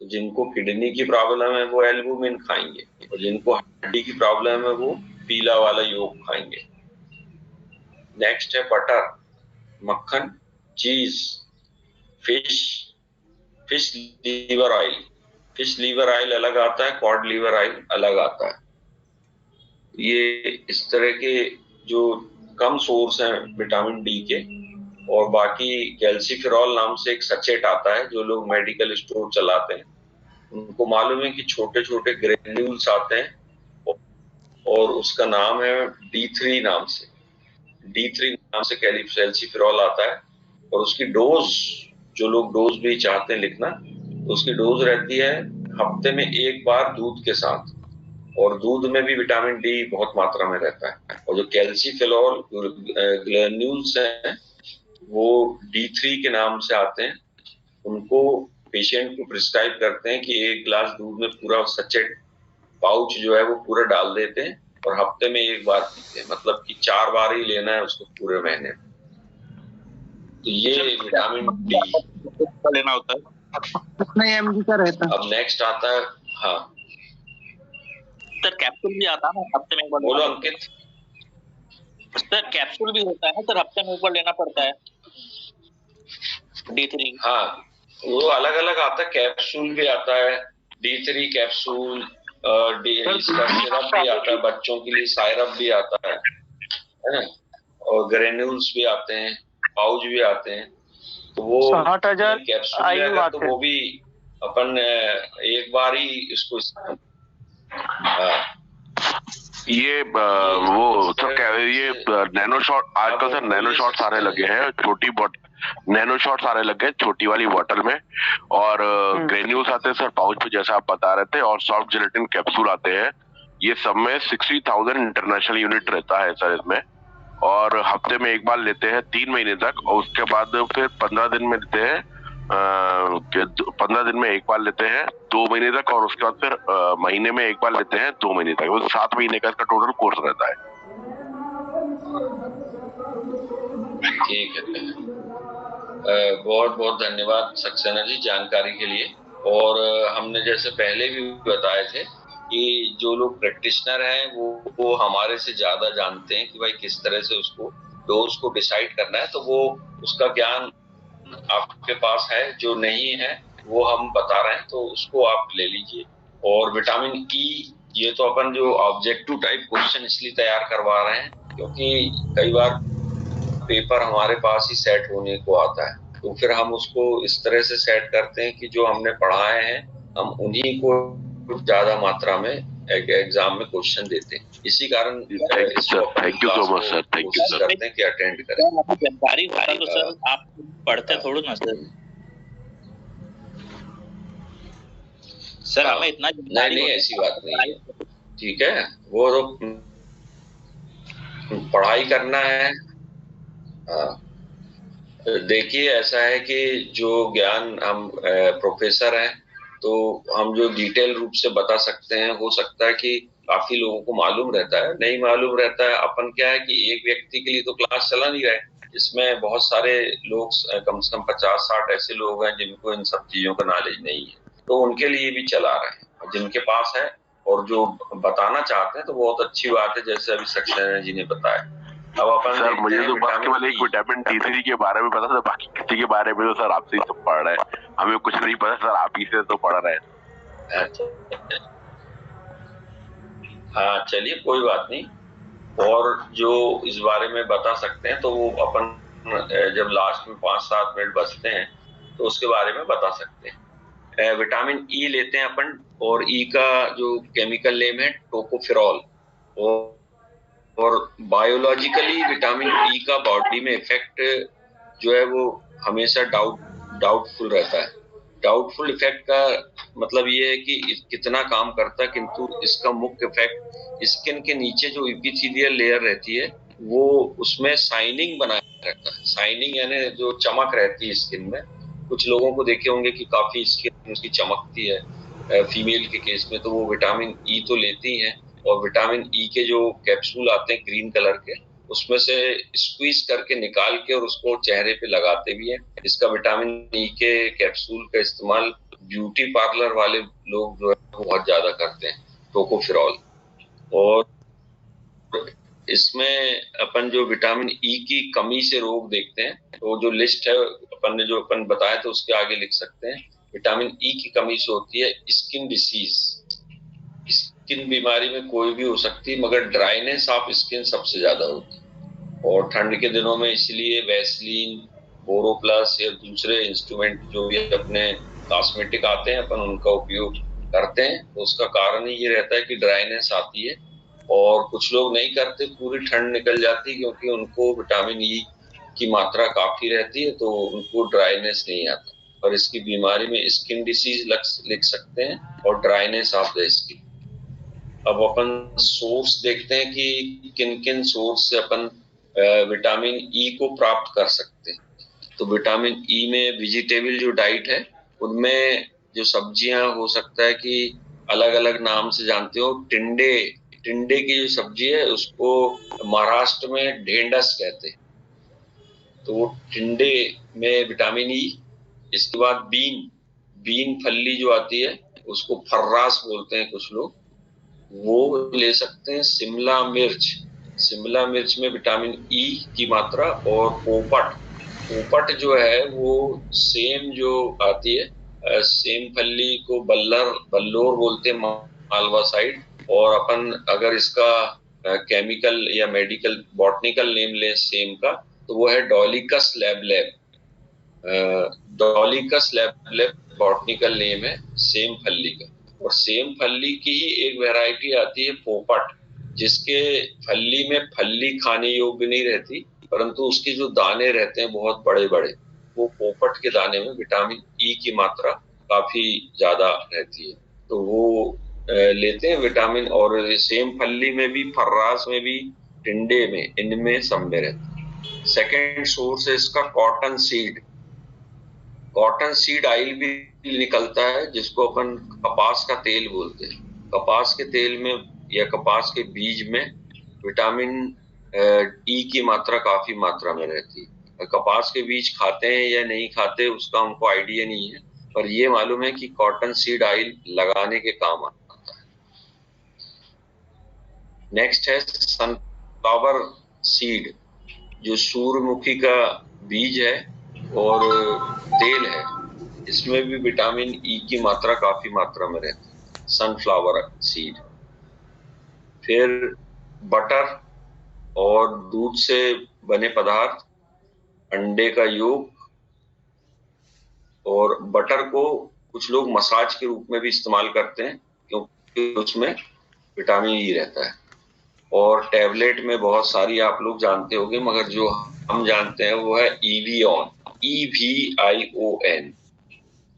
तो जिनको किडनी की प्रॉब्लम है वो एल्बुमिन खाएंगे, और जिनको हड्डी की प्रॉब्लम है वो पीला वाला योग खाएंगे। नेक्स्ट है बटर, मक्खन, cheese, fish liver oil. Fish liver oil अलग आता है, कॉड लीवर ऑयल अलग आता है। ये इस तरह के जो कम सोर्स हैं विटामिन डी के। और बाकी कैल्सीफेरॉल नाम से एक सचेट आता है, जो लोग मेडिकल स्टोर चलाते हैं उनको मालूम है कि छोटे छोटे ग्रेन्यूल्स आते हैं और उसका नाम है D3 नाम से कैल्सीफेरॉल आता है। और उसकी डोज, जो लोग डोज भी चाहते हैं लिखना, उसकी डोज रहती है हफ्ते में 1 बार दूध के साथ, और दूध में भी विटामिन डी बहुत मात्रा में रहता है। और जो कैल्सीफेरॉल ग्रेन्यूल्स हैं वो D3 के नाम से आते हैं। उनको पेशेंट को प्रिस्क्राइब करते हैं कि 1 गिलास दूध में पूरा सचेट पाउच जो है वो पूरा डाल देते हैं और हफ्ते में 1 बार पीते हैं, मतलब कि 4 बार ही लेना है उसको पूरे महीने में। तो ये विटामिन डी लेना होता है। कितने mg का रहता है? अब नेक्स्ट आता है, हाँ सर कैप्सूल भी आता है ना हफ्ते में एक बार? बोलो अंकित। सर कैप्सूल भी होता है ना सर, हफ्ते में एक बार लेना पड़ता है D3? हाँ, वो अलग अलग आता है, कैप्सूल भी आता है, D3 कैप्सूल, इसका सिरप भी आता है, बच्चों के लिए सायरप भी आता है ना, और ग्रेन्यूल्स भी आते हैं, पाउच भी आते हैं। तो वो 60,000 कैप्सूल लेगा तो वो भी अपन 1 बार ही इसको ये वो तो क्या ये नैनो शॉट, आजकल सर नैनो शॉट सारे लगे हैं, छोटी नैनो शॉट सारे लगे हैं छोटी वाली बॉटल में, और ग्रेन्यूल्स आते हैं सर पाउच पे जैसा आप बता रहे थे, और सॉफ्ट जेलेटिन कैप्सूल आते हैं। ये सब में 60,000 इंटरनेशनल यूनिट रहता है सर इसमें, और हफ्ते में 1 बार लेते हैं 3 महीने तक, और उसके बाद फिर 15 दिन में लेते हैं 15 दिन में 1 बार लेते हैं 2 महीने तक, और उसके बाद फिर महीने में 1 बार लेते हैं 2 महीने तक। वो 7 महीने का इसका टोटल कोर्स रहता है। ठीक है। बहुत बहुत धन्यवाद सक्सेना जी जानकारी के लिए। और हमने जैसे पहले भी बताए थे कि जो लोग प्रैक्टिशनर हैं वो हमारे से ज्यादा जानते हैं कि भाई किस तरह से उसको डोज को डिसाइड करना है, तो वो उसका ज्ञान आपके पास है। जो नहीं है वो हम बता रहे हैं, तो उसको आप ले लीजिए। और विटामिन ई, ये तो अपन जो ऑब्जेक्टिव टाइप क्वेश्चन इसलिए तैयार करवा रहे हैं क्योंकि कई बार पेपर हमारे पास ही सेट होने को आता है, तो फिर हम उसको इस तरह से सेट करते हैं कि जो हमने पढ़ाए हैं हम उन्हीं को ज्यादा मात्रा में एग्जाम में क्वेश्चन देते हैं। इसी कारण thank you so much sir, thank you sir. करते हैं कि अटेंड करें। जानकारी होता तो सर आप पढ़ते थोड़ा ना सर। सर हमें इतना नहीं ऐसी बात नहीं है, ठीक है, वो तो पढ़ाई करना है। देखिए ऐसा है कि जो ज्ञान हम प्रोफेसर हैं तो हम जो डिटेल रूप से बता सकते हैं, हो सकता है कि काफी लोगों को मालूम रहता है, नहीं मालूम रहता है। अपन क्या है कि एक व्यक्ति के लिए तो क्लास चला नहीं रहा है, इसमें बहुत सारे लोग, कम से कम 50-60 ऐसे लोग हैं जिनको इन सब चीजों का नॉलेज नहीं है, तो उनके लिए भी चला रहे हैं। जिनके पास है और जो बताना चाहते हैं तो बहुत अच्छी बात है, जैसे अभी सक्सेना जी ने बताया। अब अपन सर मुझे तो केवल एक विटामिन D3 के बारे में पता था, बाकी किसी के बारे में तो सर आपसे ही सब पढ़ रहे हैं, हमें कुछ नहीं पता सर, आप ही से तो पढ़ रहे हैं। हाँ चलिए कोई बात नहीं। और जो इस बारे में बता सकते हैं तो वो अपन जब लास्ट में 5-7 मिनट बचते हैं तो उसके बारे में बता सकते हैं। विटामिन ई लेते हैं अपन, और ई का जो केमिकल नेम है टोकोफेरॉल। और बायोलॉजिकली विटामिन ई का बॉडी में इफेक्ट जो है वो हमेशा डाउटफुल रहता है। डाउटफुल इफेक्ट का मतलब ये है कि कितना काम करता है, किंतु इसका मुख्य इफेक्ट स्किन के नीचे जो एपिथेलियल लेयर रहती है वो उसमें शाइनिंग बनाए रखता है। शाइनिंग यानी जो चमक रहती है स्किन में। कुछ लोगों को देखे होंगे कि काफी स्किन उसकी चमकती है फीमेल के केस में, तो वो विटामिन ई तो लेती हैं। और विटामिन ई के जो कैप्सूल आते हैं ग्रीन कलर के, उसमें से स्क्वीज करके निकाल के और उसको चेहरे पे लगाते भी हैं। इसका विटामिन ई के कैप्सूल का इस्तेमाल ब्यूटी पार्लर वाले लोग जो है बहुत ज्यादा करते हैं, टोकोफेरॉल। और इसमें अपन जो विटामिन ई की कमी से रोग देखते हैं, तो जो लिस्ट है अपन ने जो अपन बताया तो उसके आगे लिख सकते हैं। विटामिन ई की कमी से होती है स्किन डिसीज। स्किन बीमारी में कोई भी हो सकती है, मगर ड्राइनेस ऑफ स्किन सबसे ज्यादा होती है। और ठंड के दिनों में इसलिए वैसलीन, बोरोप्लस या दूसरे इंस्ट्रूमेंट जो भी अपने कॉस्मेटिक आते हैं अपन उनका उपयोग करते हैं। तो उसका कारण ही ये रहता है कि ड्राइनेस आती है। और कुछ लोग नहीं करते, पूरी ठंड निकल जाती है क्योंकि उनको विटामिन ई की मात्रा काफी रहती है, तो उनको ड्राइनेस नहीं आता। और इसकी बीमारी में स्किन डिसीज लिख सकते हैं और ड्राइनेस ऑफ द स्किन। अब अपन सोर्स देखते हैं कि किन किन सोर्स से अपन विटामिन ई को प्राप्त कर सकते हैं। तो विटामिन ई में वेजिटेबल जो डाइट है उनमें जो सब्जियां, हो सकता है कि अलग अलग नाम से जानते हो। टिंडे की जो सब्जी है उसको महाराष्ट्र में ढेंडस कहते हैं, तो वो टिंडे में विटामिन ई। इसके बाद बीन फल्ली जो आती है उसको फर्रास बोलते हैं कुछ लोग, वो ले सकते हैं। शिमला मिर्च में विटामिन ई की मात्रा। और पोपट जो है वो सेम जो आती है, सेम फल्ली को बल्लोर बोलते हैं मालवा साइड। और अपन अगर इसका केमिकल या मेडिकल बॉटनिकल नेम ले सेम का, तो वो है डॉलिकस लैबलेब। डॉलिकस लैबलेब बॉटनिकल नेम है सेम फल्ली का। और सेम फल्ली की ही एक वैरायटी आती है पोपट, जिसके फल्ली में फल्ली खाने योग्य नहीं रहती, परंतु उसके जो दाने रहते हैं बहुत बड़े बड़े, वो पोपट के दाने में विटामिन ई की मात्रा काफी ज्यादा रहती है, तो वो लेते हैं विटामिन। और सेम फल्ली में भी, फर्रास में भी, टिंडे में, इनमें सब में रहते हैं। सेकेंड सोर्स है इसका कॉटन सीड ऑयल भी निकलता है, जिसको अपन कपास का तेल बोलते हैं। कपास के तेल में या कपास के बीज में विटामिन ई की मात्रा काफी मात्रा में रहती है। कपास के बीज खाते हैं या नहीं खाते उसका हमको आइडिया नहीं है, पर ये मालूम है कि कॉटन सीड ऑयल लगाने के काम आता है। नेक्स्ट है सनफ्लावर सीड, जो सूर्यमुखी का बीज है और तेल है, इसमें भी विटामिन ई की मात्रा काफी मात्रा में रहती है, सनफ्लावर सीड। फिर बटर और दूध से बने पदार्थ, अंडे का योग, और बटर को कुछ लोग मसाज के रूप में भी इस्तेमाल करते हैं क्योंकि उसमें विटामिन ई रहता है। और टैबलेट में बहुत सारी आप लोग जानते होंगे, मगर जो हम जानते हैं वो है EVION, EVION।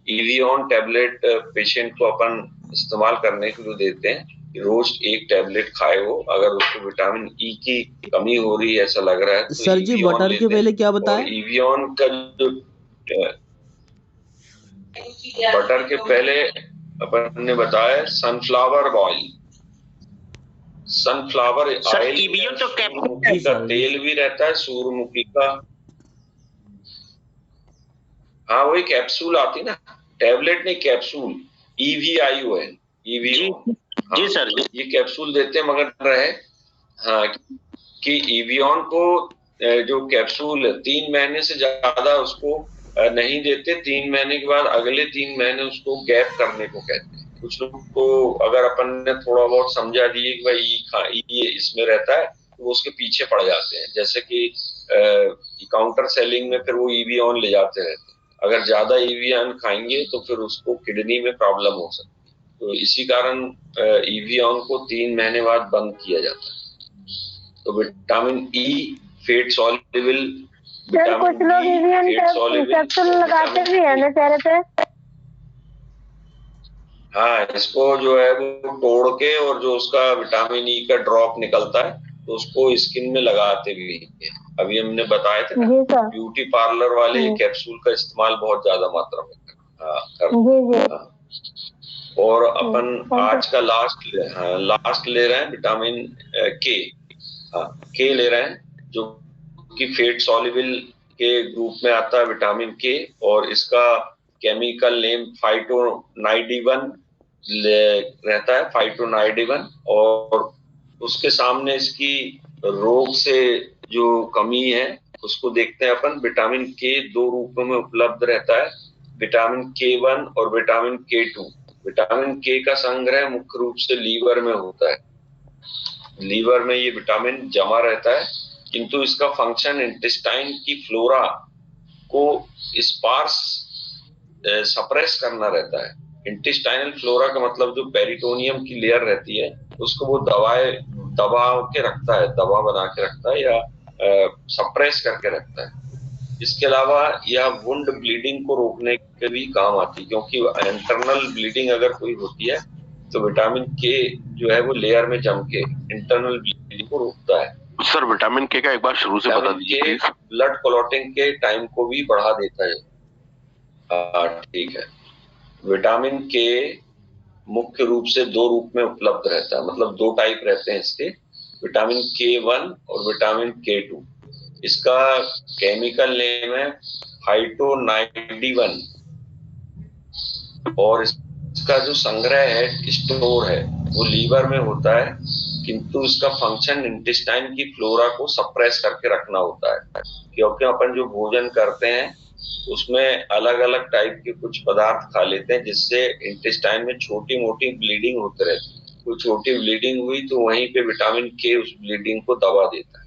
EVION tablet patient को अपन इस्तेमाल करने के लिए देते हैं कि रोज एक टैबलेट खाए वो, अगर उसको विटामिन ई की कमी हो रही है ऐसा लग रहा है तो सर जी EVION बटर के पहले क्या बताया? EVION का जो बटर के पहले अपन ने बताया sunflower oil, sunflower oil, EVION तो सूर्यमुखी का तेल भी रहता है, सूर्यमुखी का, हाँ वही कैप्सूल आती ना, टैबलेट नहीं कैप्सूल, EVION, जी सर जी। ये कैप्सूल देते हैं, मगर रहे हाँ कि EVION को जो कैप्सूल 3 महीने से ज्यादा उसको नहीं देते, 3 महीने के बाद अगले 3 महीने उसको गैप करने को कहते हैं। कुछ लोग को अगर अपन ने थोड़ा बहुत समझा दिए कि भाई ये इसमें रहता है तो वो उसके पीछे पड़ जाते हैं, जैसे कि काउंटर सेलिंग में फिर वो EVION ले जाते रहते हैं। अगर ज्यादा EVION खाएंगे तो फिर उसको किडनी में प्रॉब्लम हो सकती है, तो इसी कारण EVION को 3 महीने बाद बंद किया जाता है। तो विटामिन ई फैट सॉल्युबल, कुछ लोग EVION कैप्सूल लगाते भी है ना चेहरे पे। हाँ, इसको जो है वो तोड़ के और जो उसका विटामिन ई का ड्रॉप निकलता है तो उसको स्किन में लगाते भी हैं। अभी हमने बताए थे ना, ब्यूटी पार्लर वाले कैप्सूल का इस्तेमाल बहुत ज्यादा मात्रा में करते हैं। और अपन आज का लास्ट ले रहे हैं विटामिन के, के ले रहे हैं, जो कि फैट सॉल्युबल के ग्रुप में आता है विटामिन के, और इसका केमिकल नेम फाइटोनाइडिवन रहता है, फाइटोनाइडिवन। और उसके सामने इसकी रोग से जो कमी है उसको देखते हैं अपन। विटामिन के 2 रूपों में उपलब्ध रहता है, विटामिन K1 और विटामिन K2। विटामिन के का संग्रह मुख्य रूप से लीवर में होता है, लीवर में ये विटामिन जमा रहता है, किंतु इसका फंक्शन इंटेस्टाइन की फ्लोरा को स्पार्स सप्रेस करना रहता है। इंटेस्टाइनल फ्लोरा का मतलब जो पेरिटोनियम की लेयर रहती है उसको वो दबा के रखता है, दबा बना के रखता है या सप्रेस करके रखता है। इसके अलावा यह वुंड ब्लीडिंग को रोकने के भी काम आती है, क्योंकि इंटरनल ब्लीडिंग अगर कोई होती है तो विटामिन के जो है वो लेयर में जम के इंटरनल ब्लीडिंग को रोकता है। सर विटामिन के का एक बार शुरू से बता दीजिए प्लीज। ब्लड क्लॉटिंग के टाइम को भी बढ़ा देता है। ठीक है, विटामिन के मुख्य रूप से 2 रूप में उपलब्ध रहता है, मतलब 2 टाइप रहते हैं इसके, विटामिन K1 और विटामिन K2। इसका केमिकल नेम है फाइटोनाइडिवन, और इसका जो संग्रह है, स्टोर है, वो लीवर में होता है, किंतु इसका फंक्शन इंटेस्टाइन की फ्लोरा को सप्रेस करके रखना होता है, क्योंकि अपन जो भोजन करते हैं उसमें अलग अलग टाइप के कुछ पदार्थ खा लेते हैं जिससे इंटेस्टाइन में छोटी मोटी ब्लीडिंग होती रहती है। कोई छोटी ब्लीडिंग हुई तो वहीं पे विटामिन के उस ब्लीडिंग को दबा देता है,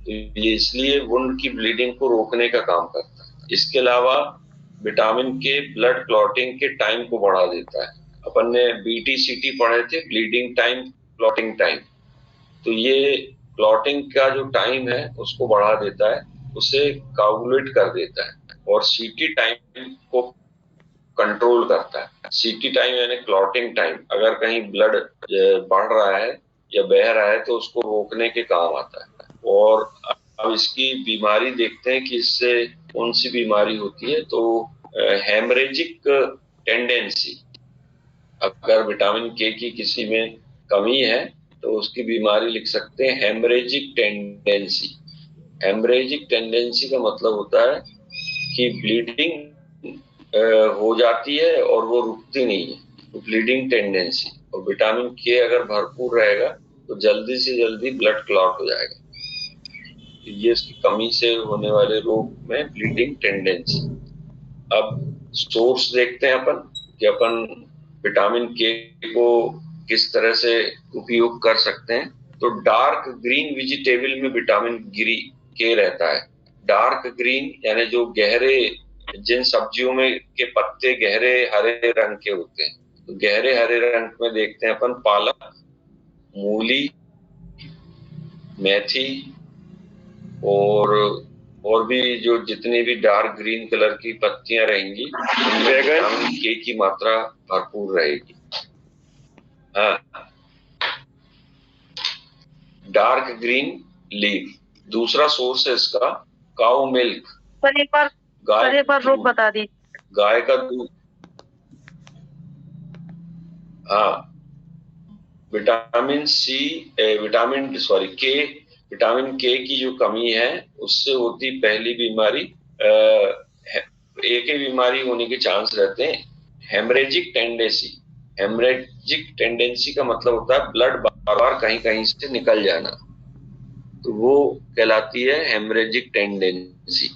तो ये इसलिए वुंड की ब्लीडिंग को रोकने का काम करता है। इसके अलावा विटामिन के ब्लड क्लॉटिंग के टाइम को बढ़ा देता है। अपन ने BTCT पढ़े थे, ब्लीडिंग टाइम क्लॉटिंग टाइम, तो ये क्लॉटिंग का जो टाइम है उसको बढ़ा देता है, उसे काउलेट कर देता है, और CT टाइम को कंट्रोल करता है। CT टाइम यानी क्लॉटिंग टाइम, अगर कहीं ब्लड बढ़ रहा है या बह रहा है तो उसको रोकने के काम आता है। और अब इसकी बीमारी देखते हैं कि इससे कौन सी बीमारी होती है, तो हेमरेजिक टेंडेंसी, अगर विटामिन के की किसी में कमी है तो उसकी बीमारी लिख सकते हैं हेमरेजिक टेंडेंसी। हेमरेजिक टेंडेंसी का मतलब होता है कि ब्लीडिंग हो जाती है और वो रुकती नहीं है, तो ब्लीडिंग टेंडेंसी। और विटामिन के अगर भरपूर रहेगा तो जल्दी से जल्दी ब्लड क्लॉट हो जाएगा। ये इसकी कमी से होने वाले रोग में ब्लीडिंग टेंडेंसी। अब सोर्स देखते हैं अपन कि अपन विटामिन के को किस तरह से उपयोग कर सकते हैं। तो डार्क ग्रीन वेजिटेबल में विटामिन के रहता है। डार्क ग्रीन यानी जो गहरे, जिन सब्जियों में के पत्ते गहरे हरे रंग के होते हैं, तो गहरे हरे रंग में देखते हैं अपन पालक, मूली, मेथी और भी जो जितनी भी डार्क ग्रीन कलर की पत्तियां रहेंगी उनमें विटामिन के की मात्रा भरपूर रहेगी। हाँ, डार्क ग्रीन लीफ। दूसरा सोर्स है इसका काऊ मिल्क। सर एक बार रोग बता दीजिए। गाय का दूध। हाँ, विटामिन के की जो कमी है उससे होती पहली बीमारी, एक ही बीमारी होने के चांस रहते हैं, हेमरेजिक टेंडेंसी। हेमरेजिक टेंडेंसी का मतलब होता है ब्लड बार बार कहीं कहीं से निकल जाना, तो वो कहलाती है हेमरेजिक टेंडेंसी,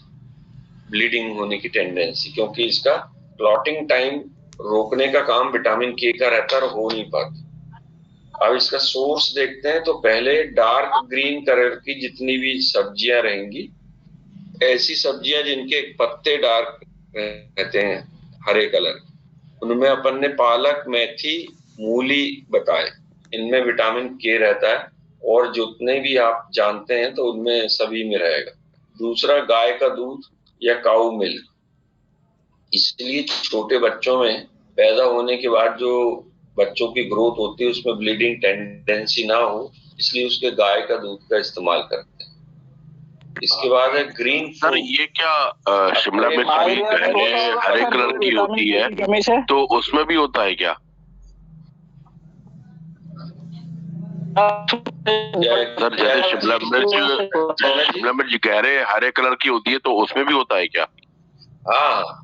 ब्लीडिंग होने की टेंडेंसी, क्योंकि इसका क्लॉटिंग टाइम रोकने का काम विटामिन के का रहता है और हो नहीं पाता। अब इसका सोर्स देखते हैं, तो पहले डार्क ग्रीन कलर की जितनी भी सब्जियां रहेंगी, ऐसी सब्जियां जिनके पत्ते डार्क रहते हैं हरे कलर, उनमें अपन ने पालक, मेथी, मूली बताए, इनमें विटामिन के रहता है और जितने भी आप जानते हैं तो उनमें सभी में रहेगा। दूसरा गाय का दूध या काऊ मिल्क, इसलिए छोटे बच्चों में पैदा होने के बाद जो बच्चों की ग्रोथ होती है उसमें ब्लीडिंग टेंडेंसी ना हो, इसलिए उसके गाय का दूध का इस्तेमाल करते हैं। इसके बाद है ग्रीन। सर ये क्या शिमला मिर्च भी हरे कलर की होती है, तो उसमें भी होता है क्या? सर जैसे शिमला मिर्च गहरे हरे कलर की होती है, तो उसमें भी होता है क्या? हाँ,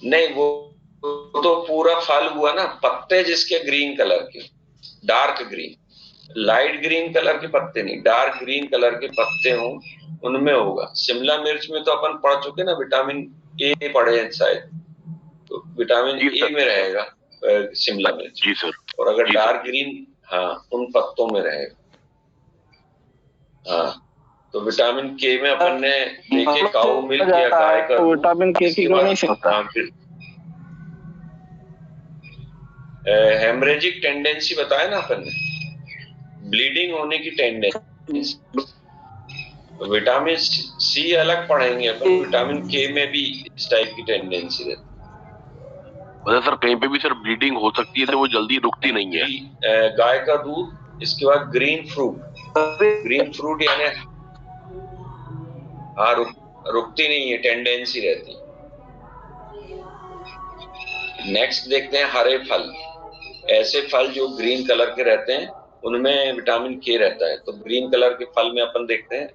नहीं, वो तो पूरा फल हुआ ना, पत्ते जिसके ग्रीन कलर के, dark green, light green colour के पत्ते नहीं, डार्क ग्रीन कलर के पत्ते हों उनमें होगा। शिमला मिर्च में तो अपन पढ़ चुके ना, विटामिन ए पढ़े हैं शायद, तो विटामिन ए में रहेगा शिमला मिर्च। जी सर। और अगर डार्क ग्रीन, हाँ, उन पत्तों में रहेगा। हाँ, तो विटामिन के में अपन ने देखे काऊ मिल्क या गाय का, विटामिन के की कमी से होता है। हेमरेजिक टेंडेंसी बताया ना अपन ने, ब्लीडिंग होने की टेंडेंसी। विटामिन सी अलग पढ़ेंगे अपन, विटामिन के में भी इस टाइप की टेंडेंसी रहती है। सर कहीं पे भी सर ब्लीडिंग हो सकती है, तो वो जल्दी रुकती नहीं है। गाय का दूध, इसके बाद ग्रीन फ्रूट यानी हाँ, रुकती नहीं है, टेंडेंसी रहती है। नेक्स्ट देखते हैं हरे फल। ऐसे फल जो ग्रीन कलर के रहते हैं उनमें विटामिन के रहता है। तो ग्रीन कलर के फल में अपन देखते हैं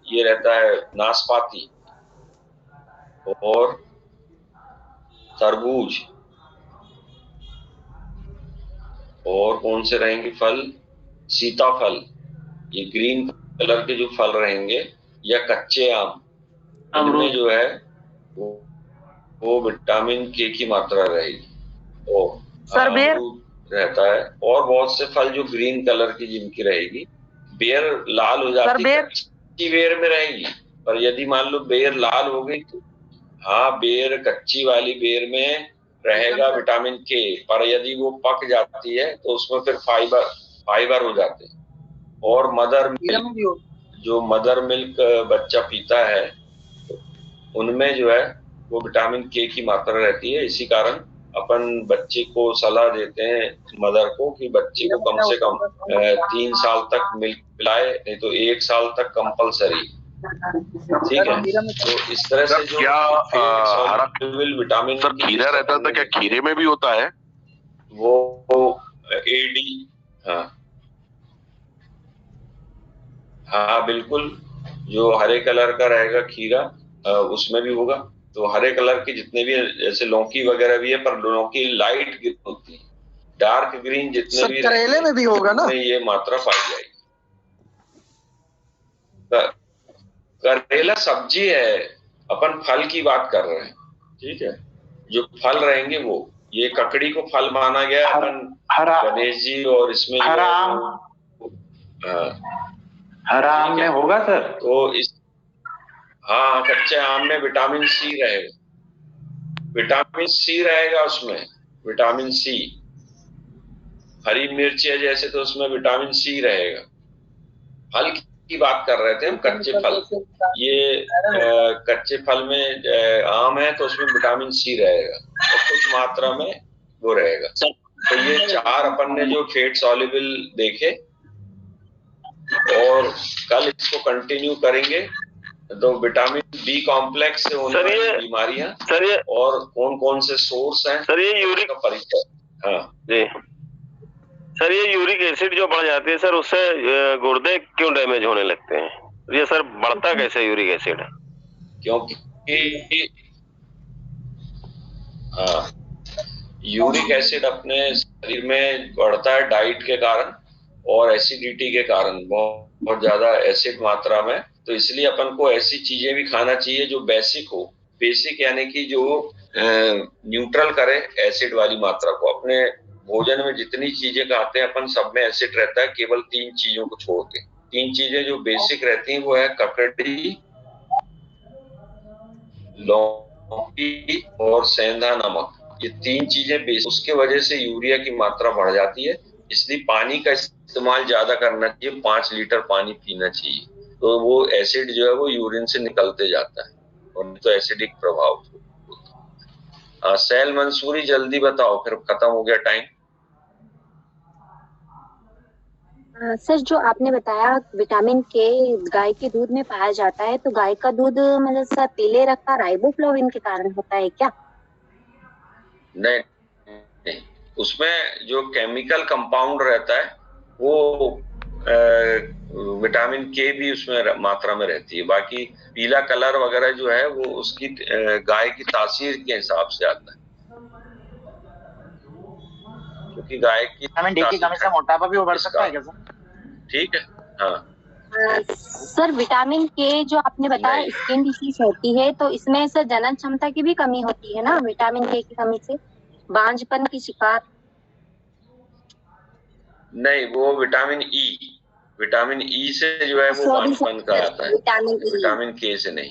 ये रहता है नाशपाती और तरबूज, और कौन से रहेंगे फल, सीताफल, ये ग्रीन कलर के जो फल रहेंगे, या कच्चे आम, इनमें जो है वो विटामिन के की मात्रा रहेगी। और सर बेर रहता है, और बहुत से फल जो ग्रीन कलर की जिनकी रहेगी। बेर लाल हो जाती है, कच्ची बेर में रहेगी, पर यदि मान लो बेर लाल हो गई तो हाँ, बेर कच्ची वाली बेर में रहेगा विटामिन के, पर यदि वो पक जाती है तो उसमें फिर फाइबर हो जाते हैं। और मदर मिल्क, जो मदर मिल्क बच्चा पीता है, उनमें जो है वो विटामिन के की मात्रा रहती है। इसी कारण अपन बच्चे को सलाह देते हैं, मदर को, कि बच्चे को कम से कम 3 साल तक मिल्क पिलाए, नहीं तो 1 साल तक कंपलसरी। ठीक है, तो इस तरह से जो क्या विटामिन सर खीरा रहता था, क्या खीरे में भी होता है वो एडी? हाँ, हाँ बिल्कुल, जो हरे कलर का रहेगा खीरा उसमें भी होगा। तो हरे कलर के जितने भी जैसे लौकी वगैरह भी है, पर लौकी लाइट ग्रीन होती है, डार्क ग्रीन जितने भी करेले में भी होगा ना, ये मात्रा पाई जाएगी। करेला सब्जी है, अपन फल की बात कर रहे हैं, ठीक है। जो फल रहेंगे वो, ये ककड़ी को फल माना गया अपन गणेश जी, और इसमें हरा आम में होगा सर। तो इस हाँ, कच्चे आम में विटामिन सी रहेगा, विटामिन सी रहेगा उसमें, विटामिन सी। हरी मिर्च है जैसे, तो उसमें विटामिन सी रहेगा। फल की बात कर रहे थे हम, कच्चे फल। ये कच्चे फल में आम है तो उसमें विटामिन सी रहेगा, और कुछ मात्रा में वो रहेगा। तो ये 4 अपन ने जो फैट सॉल्युबल देखे, और कल इसको कंटिन्यू करेंगे। तो विटामिन बी कॉम्प्लेक्स से होने वाली बीमारियां और कौन कौन से सोर्स हैं सर, ये यूरिक का परिचय। हाँ जी सर, ये यूरिक एसिड जो बढ़ जाती है सर, उससे गुर्दे क्यों डैमेज होने लगते हैं? ये सर बढ़ता कैसे यूरिक एसिड? क्योंकि यूरिक एसिड अपने शरीर में बढ़ता है डाइट के कारण और एसिडिटी के कारण, बहुत ज्यादा एसिड मात्रा में। तो इसलिए अपन को ऐसी चीजें भी खाना चाहिए जो बेसिक हो। बेसिक यानी कि जो न्यूट्रल करे एसिड वाली मात्रा को। अपने भोजन में जितनी चीजें खाते हैं अपन, सब में एसिड रहता है, केवल 3 चीजों को छोड़ के। 3 चीजें जो बेसिक रहती हैं वो है ककड़ी, लौकी और सेंधा नमक। ये 3 चीजें बेसिक, उसके वजह से यूरिया की मात्रा बढ़ जाती है। इसलिए पानी का इस्तेमाल ज्यादा करना चाहिए, 5 लीटर पानी पीना चाहिए। तो वो एसिड जो है वो यूरिन से निकलते जाता है, और तो एसिडिक प्रभाव। सैल मंसूरी जल्दी बताओ, फिर खत्म हो गया टाइम। सर, जो आपने बताया विटामिन के गाय के दूध में पाया जाता है, तो गाय का दूध मतलब सर पीले रंग का राइबोफ्लाविन के कारण होता है क्या? नहीं, उसमें जो केमिकल कंपाउंड रहता है वो विटामिन के भी उसमें मात्रा में रहती है। बाकी पीला कलर वगैरह जो है वो उसकी गाय की तासीर के हिसाब से आता है, क्योंकि गाय की विटामिन डी की कमी से मोटापा भी बढ़ सकता है क्या सर? ठीक है। हाँ सर, विटामिन के जो आपने बताया स्किन डिसीज होती है, तो इसमें सर जनन क्षमता की भी कमी होती है ना विटामिन के की कमी से, बांझपन की शिकार? नहीं, वो विटामिन ई से जो है वो बांझपन का आता है, विटामिन के से नहीं।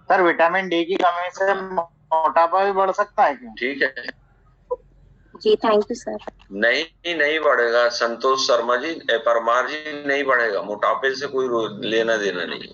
सर, विटामिन डी की कमी से मोटापा भी बढ़ सकता है क्या? ठीक है जी, थैंक यू सर। नहीं बढ़ेगा संतोष शर्मा जी, परमार जी, नहीं बढ़ेगा। मोटापे से कोई लेना देना नहीं है।